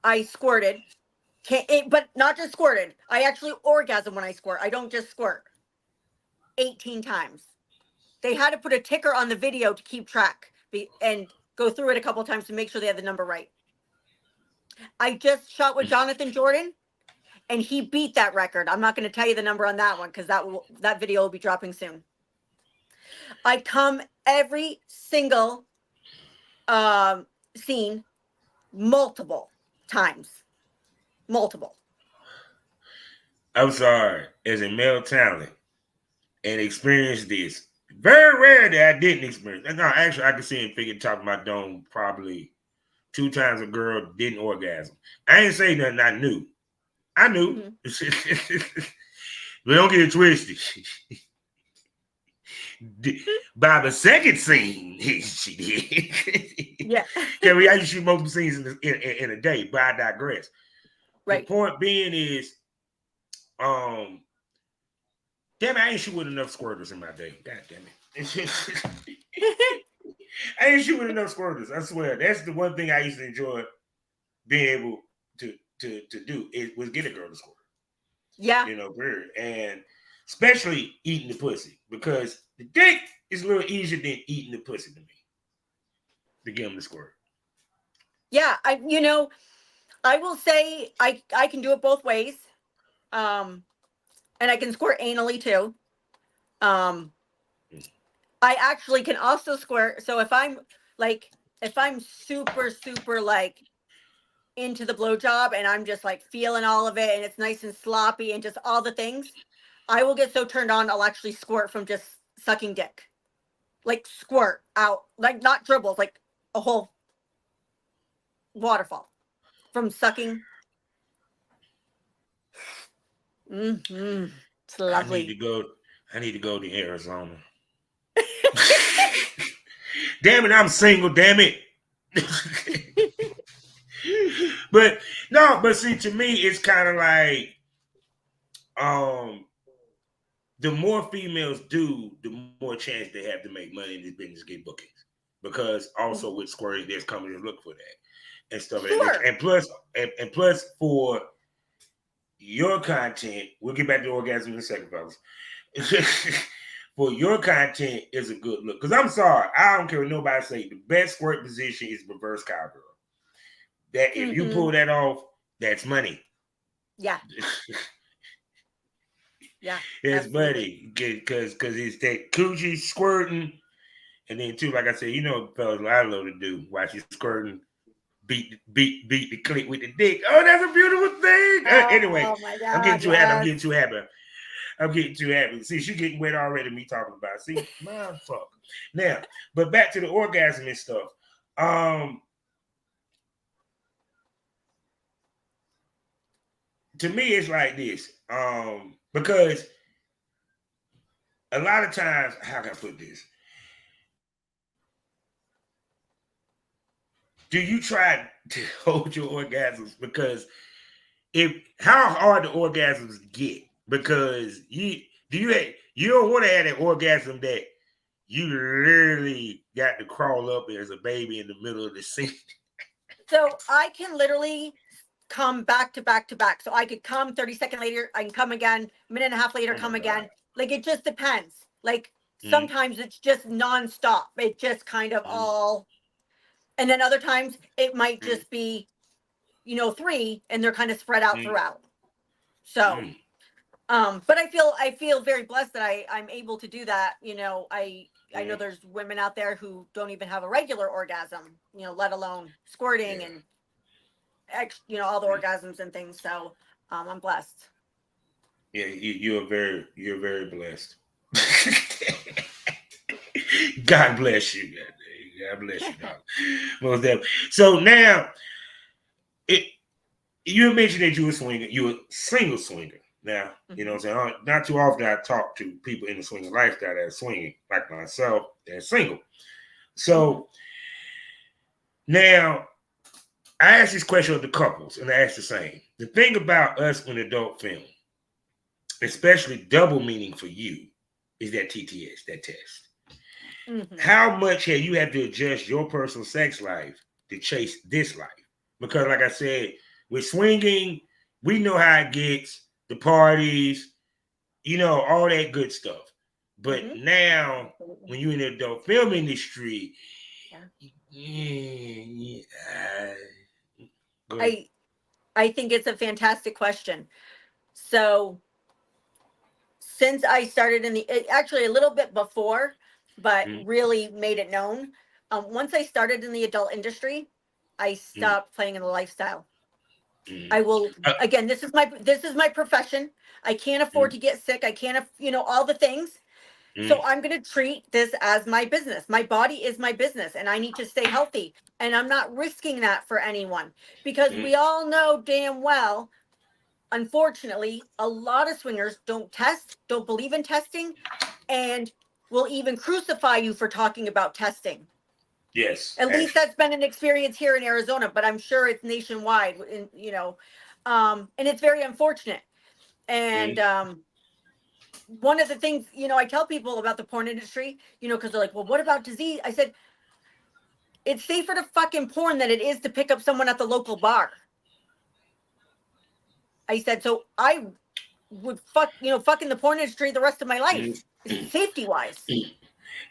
I squirted. But not just squirted. I actually orgasm when I squirt. I don't just squirt. 18 times. They had to put a ticker on the video to keep track and go through it a couple of times to make sure they had the number right. I just shot with Jovan Jordan, and he beat that record. I'm not going to tell you the number on that one because that video will be dropping soon. I come every single scene multiple times. Multiple. I'm sorry, as a male talent and experienced this, very rare that I didn't experience. No, actually, I can see and figure top of my dome probably 2 times a girl didn't orgasm. I ain't say nothing. I knew. But don't get it twisted. By the second scene, she did. Yeah. I used to shoot multiple scenes in a day, but I digress. Right. The point being is, damn it, I ain't shooting enough squirters in my day. God damn it. I ain't shooting enough squirters. I swear. That's the one thing I used to enjoy being able to do. It was get a girl to squirt. Yeah. Period. And especially eating the pussy. Because the dick is a little easier than eating the pussy to me. To get them to squirt. Yeah, I will say I can do it both ways. And I can squirt anally too. I actually can also squirt. So if I'm super like into the blowjob and I'm just like feeling all of it and it's nice and sloppy and just all the things, I will get so turned on I'll actually squirt from just sucking dick. Like squirt out, like not dribbles, like a whole waterfall from sucking. It's lovely. I need to go to Arizona. Damn it, I'm single, damn it. But see, to me, it's kind of like the more females do, the more chance they have to make money in this business, get bookings. Because also with squirting, there's companies look for that and stuff. Sure. And plus for your content, we'll get back to orgasm in a second, fellas. For your content is a good look. Because I'm sorry, I don't care what nobody say. The best squirt position is reverse cowgirl. That if you pull that off, that's money. Yeah. Yeah. It's money. Because it's that coochie squirting. And then too, like I said, fellas, what I love to do while she's squirting, beat the clit with the dick. Oh, that's a beautiful thing. Anyway, oh my God, I'm getting too happy. I'm getting too happy. See, she's getting wet already. Me talking about it. See, man, fuck. Now, but back to the orgasm and stuff. To me, it's like this. Because a lot of times, how can I put this? Do you try to hold your orgasms? Because how hard the orgasms get because you don't want to have that orgasm that you literally got to crawl up as a baby in the middle of the scene. So I can literally come back to back to back. So I could come 30 seconds later, I can come again, a minute and a half later, Oh my come god. again. Like it just depends. Like Mm, sometimes it's just nonstop. It just kind of mm, all, and then other times it might mm, just be, three and they're kind of spread out mm, throughout. So, mm, but I feel very blessed that I'm able to do that. I know mm. there's women out there who don't even have a regular orgasm, let alone squirting Yeah. and all the Mm. orgasms and things. So I'm blessed. Yeah, you're very blessed. God bless you, God bless you, dog. Most definitely. So now, it you mentioned that you were swinging, you were single swinger. Now, you know Hmm. what I'm saying? Not too often I talk to people in the swinging lifestyle that are swinging, like myself, that's single. Hmm. So now I ask this question of the couples, and I ask the same. The thing about us in adult film, especially double meaning for you, is that TTS, that test. Hmm. How much have you had to adjust your personal sex life to chase this life? Because, like I said, with swinging, we know how it gets, the parties, all that good stuff. But Hmm. now, Absolutely. when you're in the adult film industry, Yeah. yeah, go ahead. I I think it's a fantastic question. So since I started actually a little bit before, but Mm, really made it known. Once I started in the adult industry, I mm, stopped playing in the lifestyle. mm. I will Uh, again. This is my profession. I can't afford mm, to get sick. I can't, all the things. mm, So I'm going to treat this as my business. My body is my business, and I need to stay healthy. And I'm not risking that for anyone because mm. we all know damn well, unfortunately, a lot of swingers don't test, don't believe in testing, and will even crucify you for talking about testing. Yes, At least actually. that's been an experience here in Arizona, but I'm sure it's nationwide. And it's very unfortunate. And Mm, one of the things, I tell people about the porn industry, because they're like, well, what about disease? I said, it's safer to fucking porn than it is to pick up someone at the local bar. I said, so I would fuck in the porn industry the rest of my mm. life, safety wise.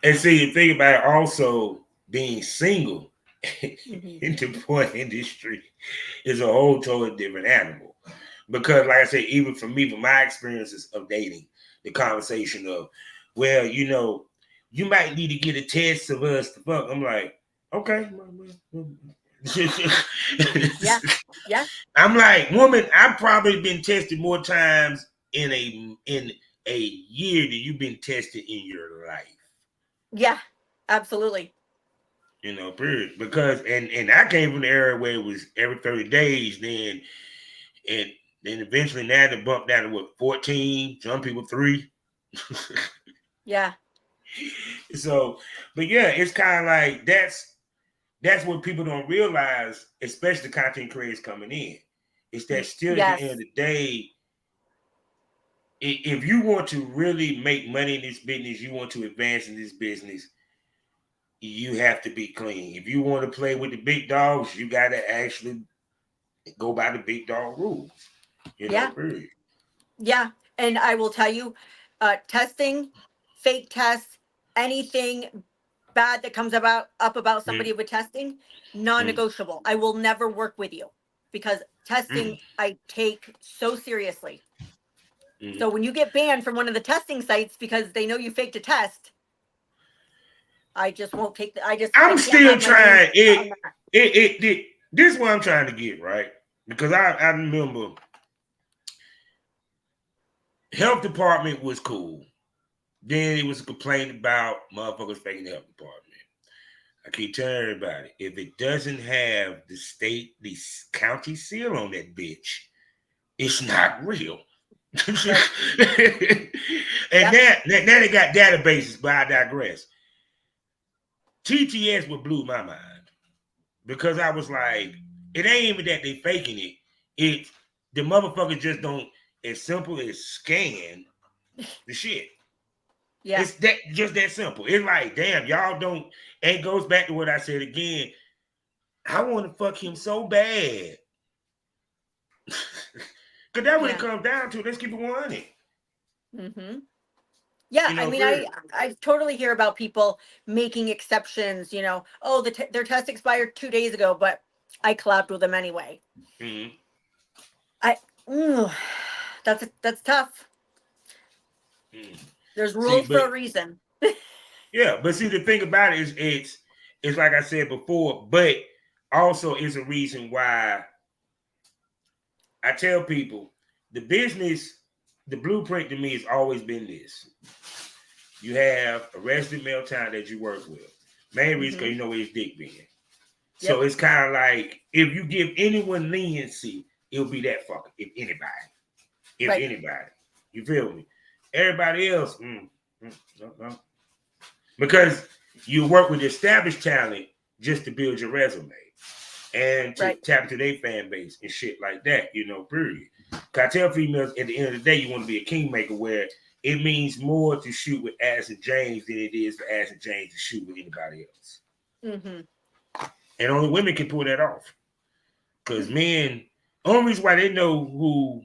And see, think about it also being single Hmm. in the porn industry is a whole totally different animal. Because, like I said, even for me, from my experiences of dating, the conversation of, well, you might need to get a test of us to fuck. I'm like, okay. Yeah. Yeah. I'm like, woman, I've probably been tested more times in a year than you've been tested in your life. Yeah. Absolutely. Period. Because and I came from the era where it was every 30 days, and then eventually now they bumped down to what, 14, some people 3. Yeah. So, but yeah, it's kind of like that's what people don't realize, especially content creators coming in. It's that still at the end of Yes. the day, if you want to really make money in this business, you want to advance in this business, you have to be clean. If you want to play with the big dogs, you got to actually go by the big dog rules. Yeah. Period. Yeah. And I will tell you, testing, fake tests, anything bad that comes about Mm, somebody with testing, mm, non-negotiable. I will never work with you because testing mm, I take so seriously. mm. So when you get banned from one of the testing sites because they know you faked a test, I just won't take I I'm can't still have my name trying it. on that. This is what I'm trying to get right, because I remember health department was cool. Then it was a complaint about motherfuckers faking the health department. I keep telling everybody, if it doesn't have the county seal on that bitch, it's not real. and Right. Yep. now they got databases, but I digress. TTS what blew my mind, because I was like, it ain't even that they faking it. It the motherfuckers just don't. as simple as scan the shit. Yeah. It's that just that simple. It's like, damn, y'all don't. And it goes back to what I said again. I want to fuck him so bad. Cause that's what it Yeah. comes down to. Let's keep it 100. Mm-hmm. Yeah, You I know, mean, really. I totally hear about people making exceptions. Oh, their test expired 2 days ago, but I collabed with them anyway. Mm-hmm. I, mm, that's tough. Mm. There's See, rules for but a reason. yeah, but see, the thing about it is, it's like I said before, but also is a reason why I tell people the business, the blueprint to me has always been this. You have a resident male talent that you work with. Main reason because Mm-hmm. you know where his dick being. So Yep. it's kind of like if you give anyone leniency, it'll be that fucker. If anybody. If Right. anybody. You feel me? Everybody else, no. Because you work with established talent just to build your resume and to Right. tap into their fan base and shit like that, period. Cause I tell females at the end of the day, you want to be a kingmaker where it means more to shoot with Addison James than it is for Addison James to shoot with anybody else. Mm-hmm. And only women can pull that off. Because men, only reason why they know who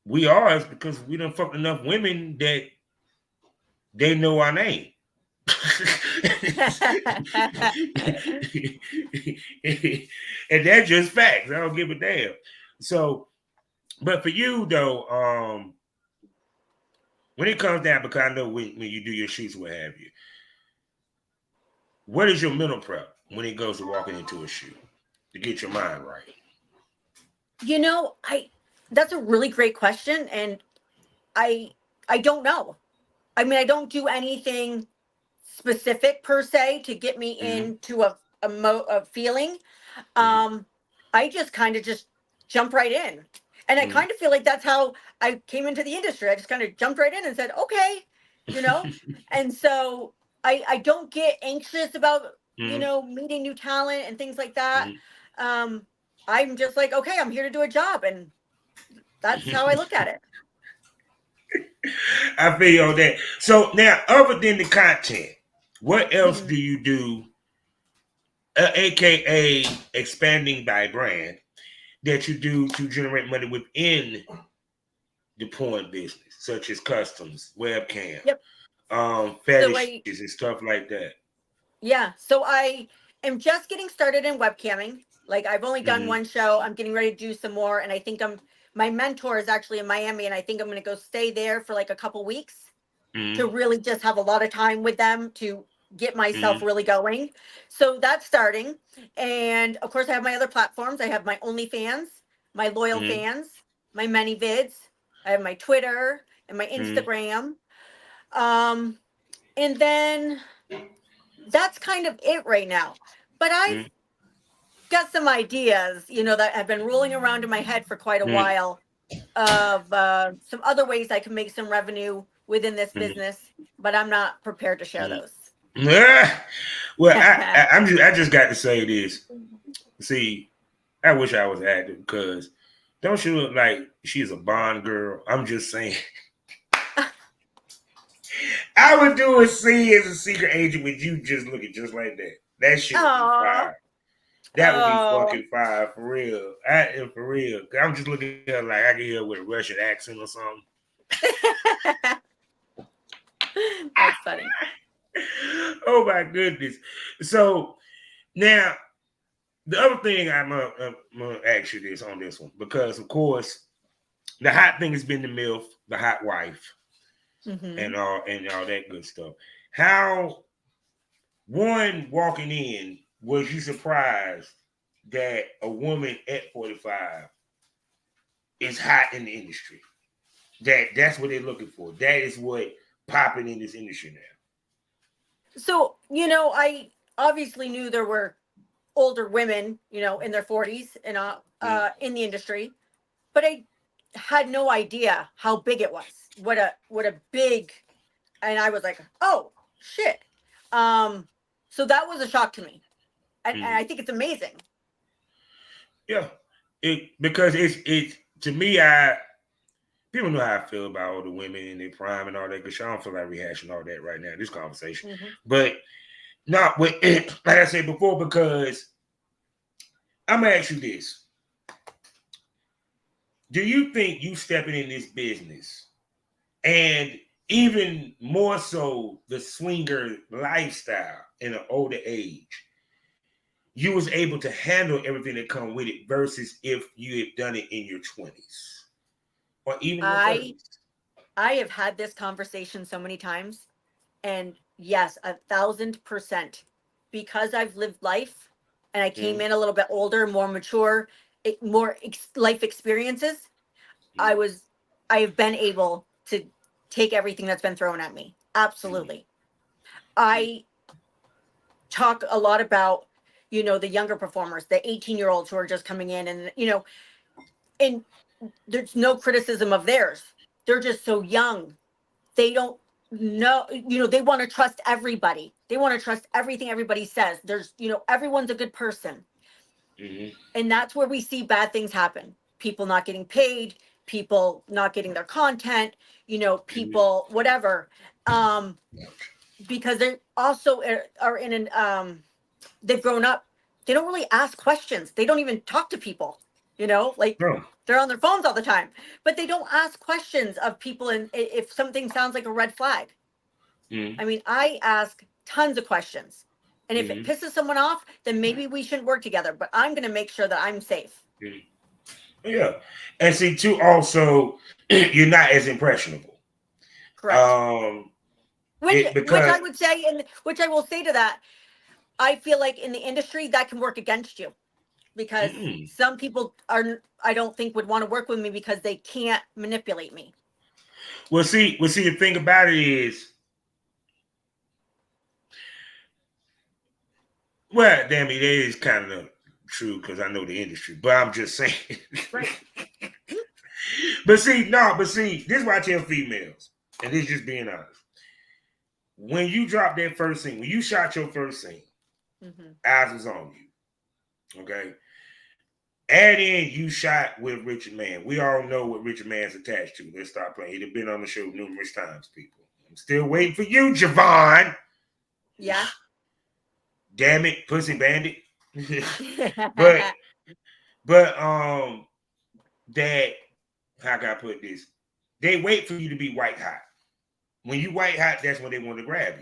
we are is because we done fucked enough women that they know our name. And that's just facts. I don't give a damn. So, but for you though, when it comes down, because I know when you do your shoots, what have you, what is your mental prep when it goes to walking into a shoot to get your mind right? I that's a really great question, and I I don't know. I mean, I don't do anything specific per se to get me Mm-hmm. into a feeling. Mm-hmm. Um, I just kind of just jump right in, and I Mm-hmm. kind of feel like that's how I came into the industry. I just kind of jumped right in and said, okay, you know, and so I don't get anxious about Mm-hmm. meeting new talent and things like that. Mm-hmm. Um, I'm just like, okay, I'm here to do a job, and that's how I look at it. I feel you on that. So now, other than the content, what else Mhm. do you do, aka expanding thy brand, that you do to generate money within the porn business, such as customs, webcam, Yep. So fetishes, and stuff like that? so I am just getting started in webcamming. Like, I've only done Mm-hmm. one show. I'm getting ready to do some more, and I think my mentor is actually in Miami, and I think I'm going to go stay there for like a couple weeks to Mm-hmm. really just have a lot of time with them to get myself Mm-hmm. really going. So that's starting. And of course, I have my other platforms. I have my OnlyFans, my loyal Mm-hmm. fans, my many vids. I have my Twitter and my Mm-hmm. Instagram. Um, and then that's kind of it right now. But I've got some ideas, that have been rolling around in my head for quite a Mm-hmm. while of some other ways I can make some revenue within this Mm-hmm. business, but I'm not prepared to share Mm-hmm. those. Yeah. Well, I just got to say this. See, I wish I was active because don't she look like she's a Bond girl? I'm just saying. I would do a scene as a secret agent with you just looking just like that. That shit would be Oh, fire. That would be oh, fucking fire for real. I am for real. I'm just looking at her like I can hear her with a Russian accent or something. that's funny. Oh my goodness. So now the other thing I'm gonna ask you this on this one because of course the hot thing has been the MILF, the hot wife, Hmm. and all that good stuff. How one walking in was you surprised that a woman at 45 is hot in the industry? That's what they're looking for. That is what popping in this industry now. So, I obviously knew there were older women, in their 40s and Mm, in the industry, but I had no idea how big it was. What a big, and I was like, oh shit. Um, so that was a shock to me, and mm. I think it's amazing. Yeah, it because it's to me. people know how I feel about all the women in their prime and all that, because I don't feel like rehashing all that right now in this conversation. Mm-hmm. But not with, like I said before, because I'm gonna ask you this: do you think you stepping in this business, and even more so the swinger lifestyle in an older age, you was able to handle everything that come with it versus if you had done it in your 20s or even your I 30s? I have had this conversation so many times, and yes, 1,000%, because I've lived life and I came Mm-hmm. in a little bit older, more mature, life experiences. I Mm-hmm. was I have been able to take everything that's been thrown at me. Absolutely. I talk a lot about, the younger performers, the 18-year-olds who are just coming in, and and there's no criticism of theirs. They're just so young. They don't know, they want to trust everybody. They want to trust everything everybody says. Everyone's a good person. Mm-hmm. And that's where we see bad things happen. People not getting paid, people not getting their content, Mm-hmm. people whatever. Um because they also are in an they've grown up. They don't really ask questions. They don't even talk to people, like No. they're on their phones all the time, but they don't ask questions of people. And if something sounds like a red flag, Mm-hmm. I mean, I ask tons of questions. And if it Mm-hmm. pisses someone off, then maybe we shouldn't work together, but I'm going to make sure that I'm safe. Yeah. And see, too, also, you're not as impressionable. Correct. Um, Which, it which because I would say, and which I will say to that, I feel like in the industry that can work against you, because mm-mm. some people are, I don't think, would want to work with me because they can't manipulate me. Well, see, the thing about it is, well, damn it, it is kind of true because I know the industry, but I'm just saying. Right. but see, this is why I tell females, and this is just being honest. When you dropped that first scene, when you shot your first scene, Mm-hmm. eyes was on you. Okay. Add in you shot with Richard Mann. We all know what Richard Mann's attached to. Let's start playing. He'd been on the show numerous times, people. I'm still waiting for you, Jovan. Yeah. Damn it, pussy bandit. but but that, how can I put this? They wait for you to be white hot. When you white hot, that's when they want to grab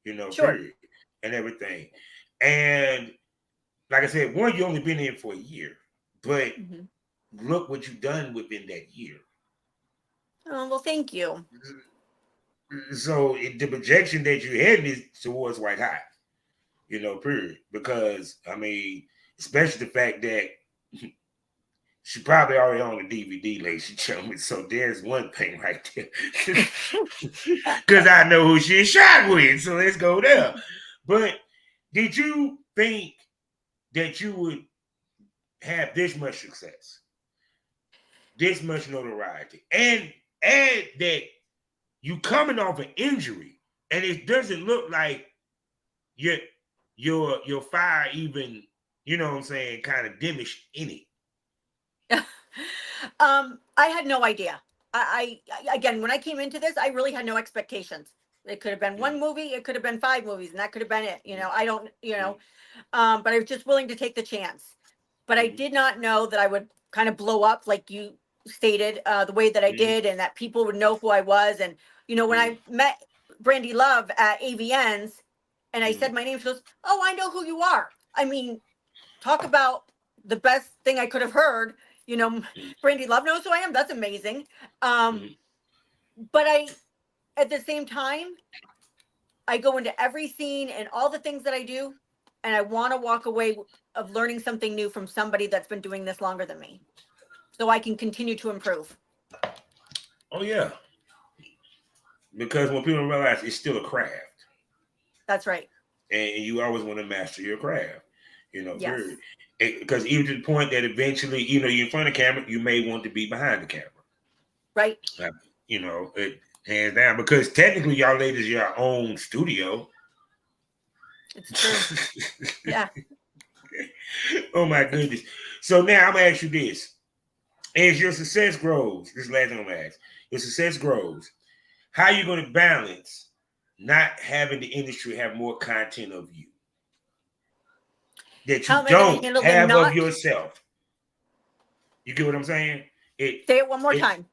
you, Sure. period. And everything. And like I said, one, you only been in for a year. But Mm-hmm. look what you've done within that year. Oh, well, thank you. So the projection that you're heading is towards white hot, period. Because I mean, especially the fact that she probably already on the DVD, ladies and gentlemen. So there's one thing right there. Because I know who she shot with. So let's go there. But did you think that you would have this much success, this much notoriety, and add that you coming off an injury, and it doesn't look like your your fire even, what I'm saying, kind of diminished in it. I had no idea. Again, when I came into this, I really had no expectations. It could have been Mm, one movie, it could have been five movies, and that could have been it. mm, I don't, mm, but I was just willing to take the chance. But I mm, did not know that I would kind of blow up like you stated, the way that I mm, did, and that people would know who I was. And when mm, I met Brandy Love at AVN's, and I mm, said my name, she goes, "Oh, I know who you are." I mean, talk about the best thing I could have heard. You know, mm, Brandy Love knows who I am. That's amazing. Um, mm. but at the same time, I go into every scene and all the things that I do, and I want to walk away of learning something new from somebody that's been doing this longer than me, so I can continue to improve. Oh yeah, because when people realize it's still a craft, That's right. and you always want to master your craft, period. Yes. Because even to the point that eventually, you're in front of the camera, you may want to be behind the camera. Right. Uh, it hands down, because technically y'all ladies your own studio. It's true. Yeah. Oh my goodness. So now I'm gonna ask you this. as your success grows, this is the last thing I'm gonna ask. Your success grows. How are you going to balance not having the industry have more content of you that How you am I going to don't handle the have of not? yourself? You get what I'm saying? Say it one more It time.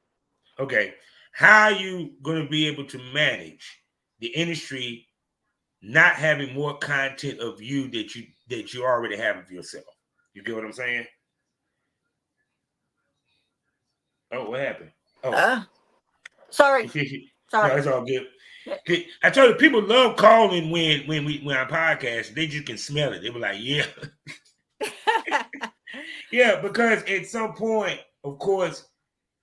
okay. How are you going to be able to manage the industry not having more content of you that you already have of yourself? You get what I'm saying? Oh, what happened? Oh, Uh, sorry. no, Sorry. it's all good. I told you, people love calling when I podcast. They just can smell it. They were like, "Yeah, yeah," because at some point, of course,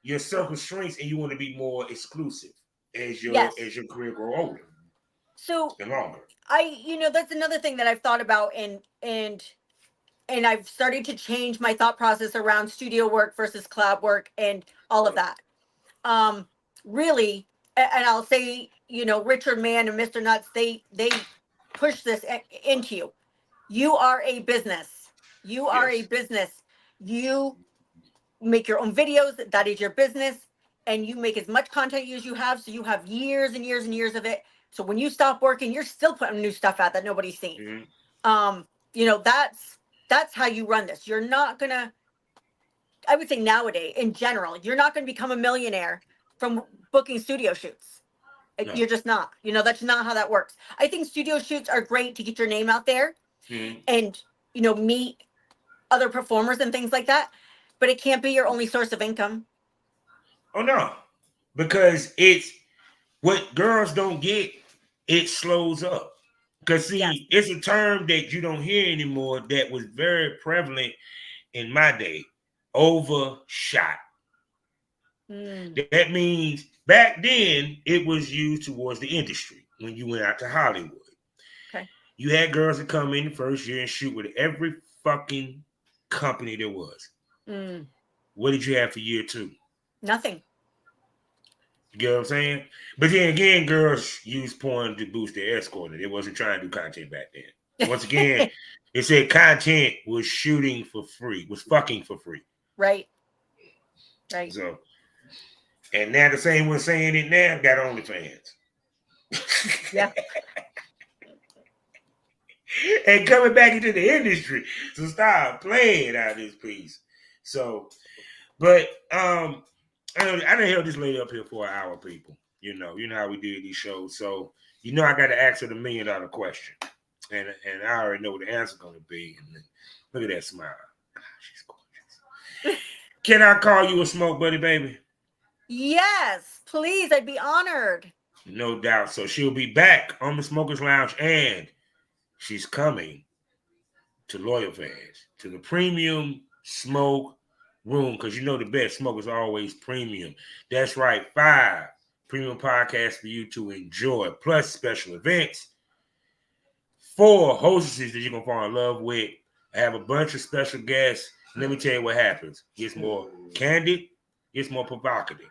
your circle shrinks and you want to be more exclusive Yes. as your career grow older So and longer. that's another thing that I've thought about, and I've started to change my thought process around studio work versus collab work and all of that. Um, Really, and I'll say, Richard Mann and Mr. Nuts, they push this into you. You are a business. You are a Yes. business. You make your own videos. That is your business. And you make as much content as you have. So you have years and years and years of it. So when you stop working, you're still putting new stuff out that nobody's seen. Mm-hmm. Um, that's how you run this. You're not gonna, I would say nowadays, in general, you're not gonna become a millionaire from booking studio shoots. No. You're just not. That's not how that works. I think studio shoots are great to get your name out there Mm-hmm. and meet other performers and things like that, but it can't be your only source of income. Oh no, because it's what girls don't get. It slows up. Because Yes. see, it's a term that you don't hear anymore that was very prevalent in my day. Overshot. Mm, That means back then it was used towards the industry when you went out to Hollywood. okay. You had girls that come in the first year and shoot with every fucking company there was. Mm, What did you have for year two? nothing. You get what I'm saying? But then again, girls use porn to boost their escort. They wasn't trying to do content back then. Once again, it said content was shooting for free, was fucking for free. Right. Right. So, and now the same one saying it now got OnlyFans. Yeah. And coming back into the industry. So stop playing out this piece. So, but I done held this lady up here for an hour, people. You know how we do these shows. So I got to ask her the $1,000,000 question, and I already know what the answer's gonna be. And look at that smile. God, she's gorgeous. Can I call you a smoke buddy, baby? Yes, please. I'd be honored. No doubt. So she'll be back on the Smokers Lounge, and she's coming to loyal fans, to the premium smoke room, because the best smoke is always premium. That's right, 5 premium podcasts for you to enjoy, plus special events, 4 hostesses that you're going to fall in love with. I have a bunch of special guests. Let me tell you what happens. It gets more candid, gets more provocative.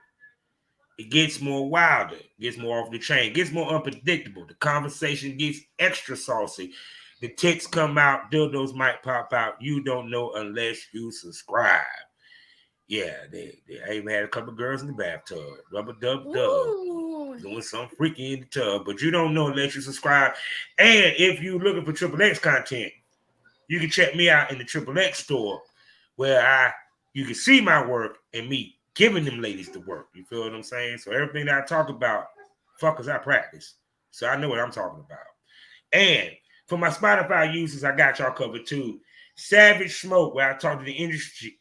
It gets more wilder, gets more off the chain, gets more unpredictable. The conversation gets extra saucy. The tits come out, dildos might pop out. You don't know unless you subscribe. Yeah, I even had a couple girls in the bathtub, rubber dub dub, Ooh. doing something freaky in the tub, but you don't know unless you subscribe. And if you're looking for Triple X content, you can check me out in the Triple X store, where you can see my work and me giving them ladies the work. You feel what I'm saying? So everything that I talk about, fuckers, I practice. So I know what I'm talking about. And for my Spotify users, I got y'all covered too. Savage Smoke, where I talk to the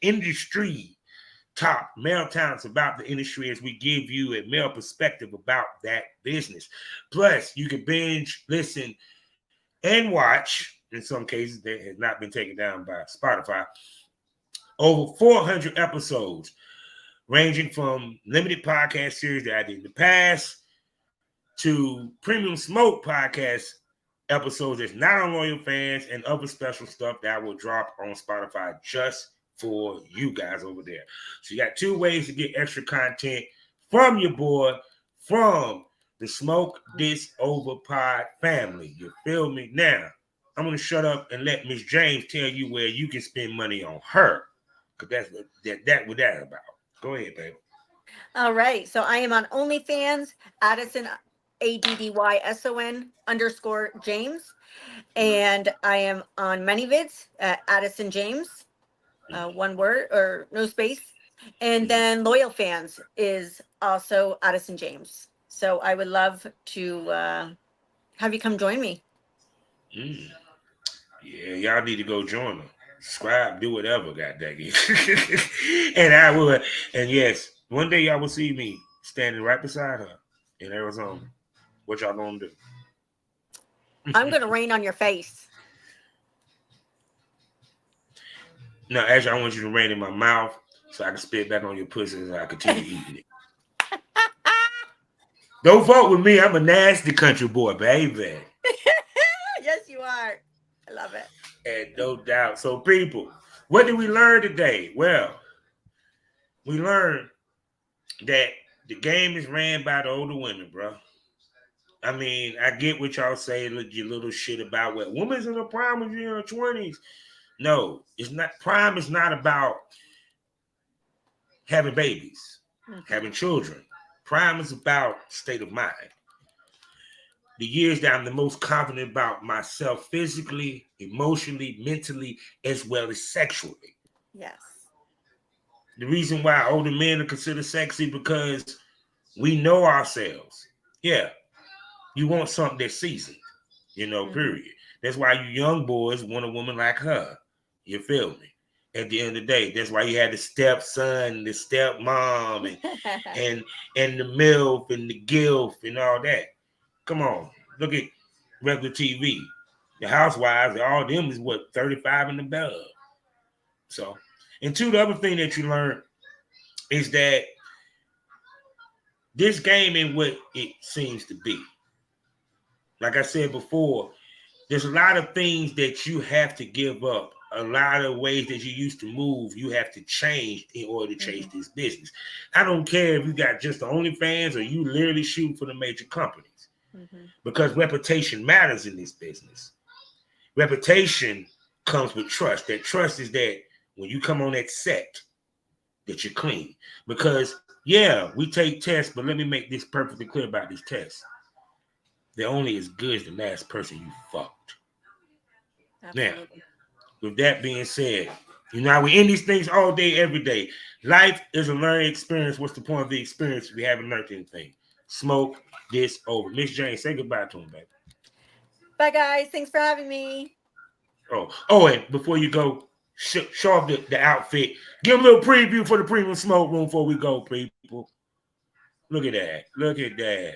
industry top male talents about the industry as we give you a male perspective about that business. Plus, you can binge, listen, and watch, in some cases that has not been taken down by Spotify, over 400 episodes, ranging from limited podcast series that I did in the past to premium smoke podcast episodes that's not on loyal fans and other special stuff that I will drop on Spotify just for you guys over there. So you got 2 ways to get extra content from your boy, from the Smoke This Over Pod family. You feel me? Now, I'm going to shut up and let Miss James tell you where you can spend money on her. Because that's what that's about. Go ahead, baby. All right. So I am on OnlyFans, Addison, ADDYSON _ James. And I am on ManyVids at Addison James, one word or no space. And Mm-hmm. then Loyal Fans is also Addison James. So I would love to have you come join me. Mm. Yeah, y'all need to go join them. Subscribe, do whatever, god dang it. And I would. And yes, one day y'all will see me standing right beside her in Arizona. What y'all gonna do? I'm going to rain on your face. No, actually, I want you to rain in my mouth so I can spit back on your pussy as I continue eating it. Don't vote with me. I'm a nasty country boy, baby. Yes, you are. I love it. And no doubt. So, people, what did we learn today? Well, we learned that the game is ran by the older women, bro. I mean, I get what y'all say, your little shit about what women's in the prime when you're in your 20s. No, it's not. Prime is not about having babies, Hmm. having children. Prime is about state of mind. The years that I'm the most confident about myself physically, emotionally, mentally, as well as sexually. Yes. The reason why older men are considered sexy because we know ourselves. Yeah, you want something that's seasoned, Hmm. period. That's why you young boys want a woman like her. You feel me? At the end of the day, that's why you had the stepson, the stepmom, and and the MILF and the GILF and all that. Come on, look at regular TV. The housewives, all them is what 35 and above. So, and two, the other thing that you learn is that this game ain't what it seems to be. Like I said before, there's a lot of things that you have to give up. A lot of ways that you used to move, you have to change in order to chase Hmm. this business. I don't care if you got just the OnlyFans or you literally shooting for the major companies Hmm. because reputation matters in this business. Reputation comes with trust. That trust is that when you come on that set, that you're clean. Because yeah, we take tests, but let me make this perfectly clear about these tests. They're only as good as the last person you fucked. Now, Absolutely. with that being said, we end these things all day, every day. Life is a learning experience. What's the point of the experience if we haven't learned anything? Smoke this over. Miss Jane, say goodbye to him, baby. Bye, guys. Thanks for having me. And before you go, show off the outfit. Give them a little preview for the premium smoke room before we go, people. Look at that. Look at that.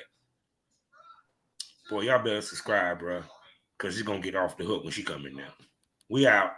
Boy, y'all better subscribe, bro. Because she's going to get off the hook when she come in now. We out.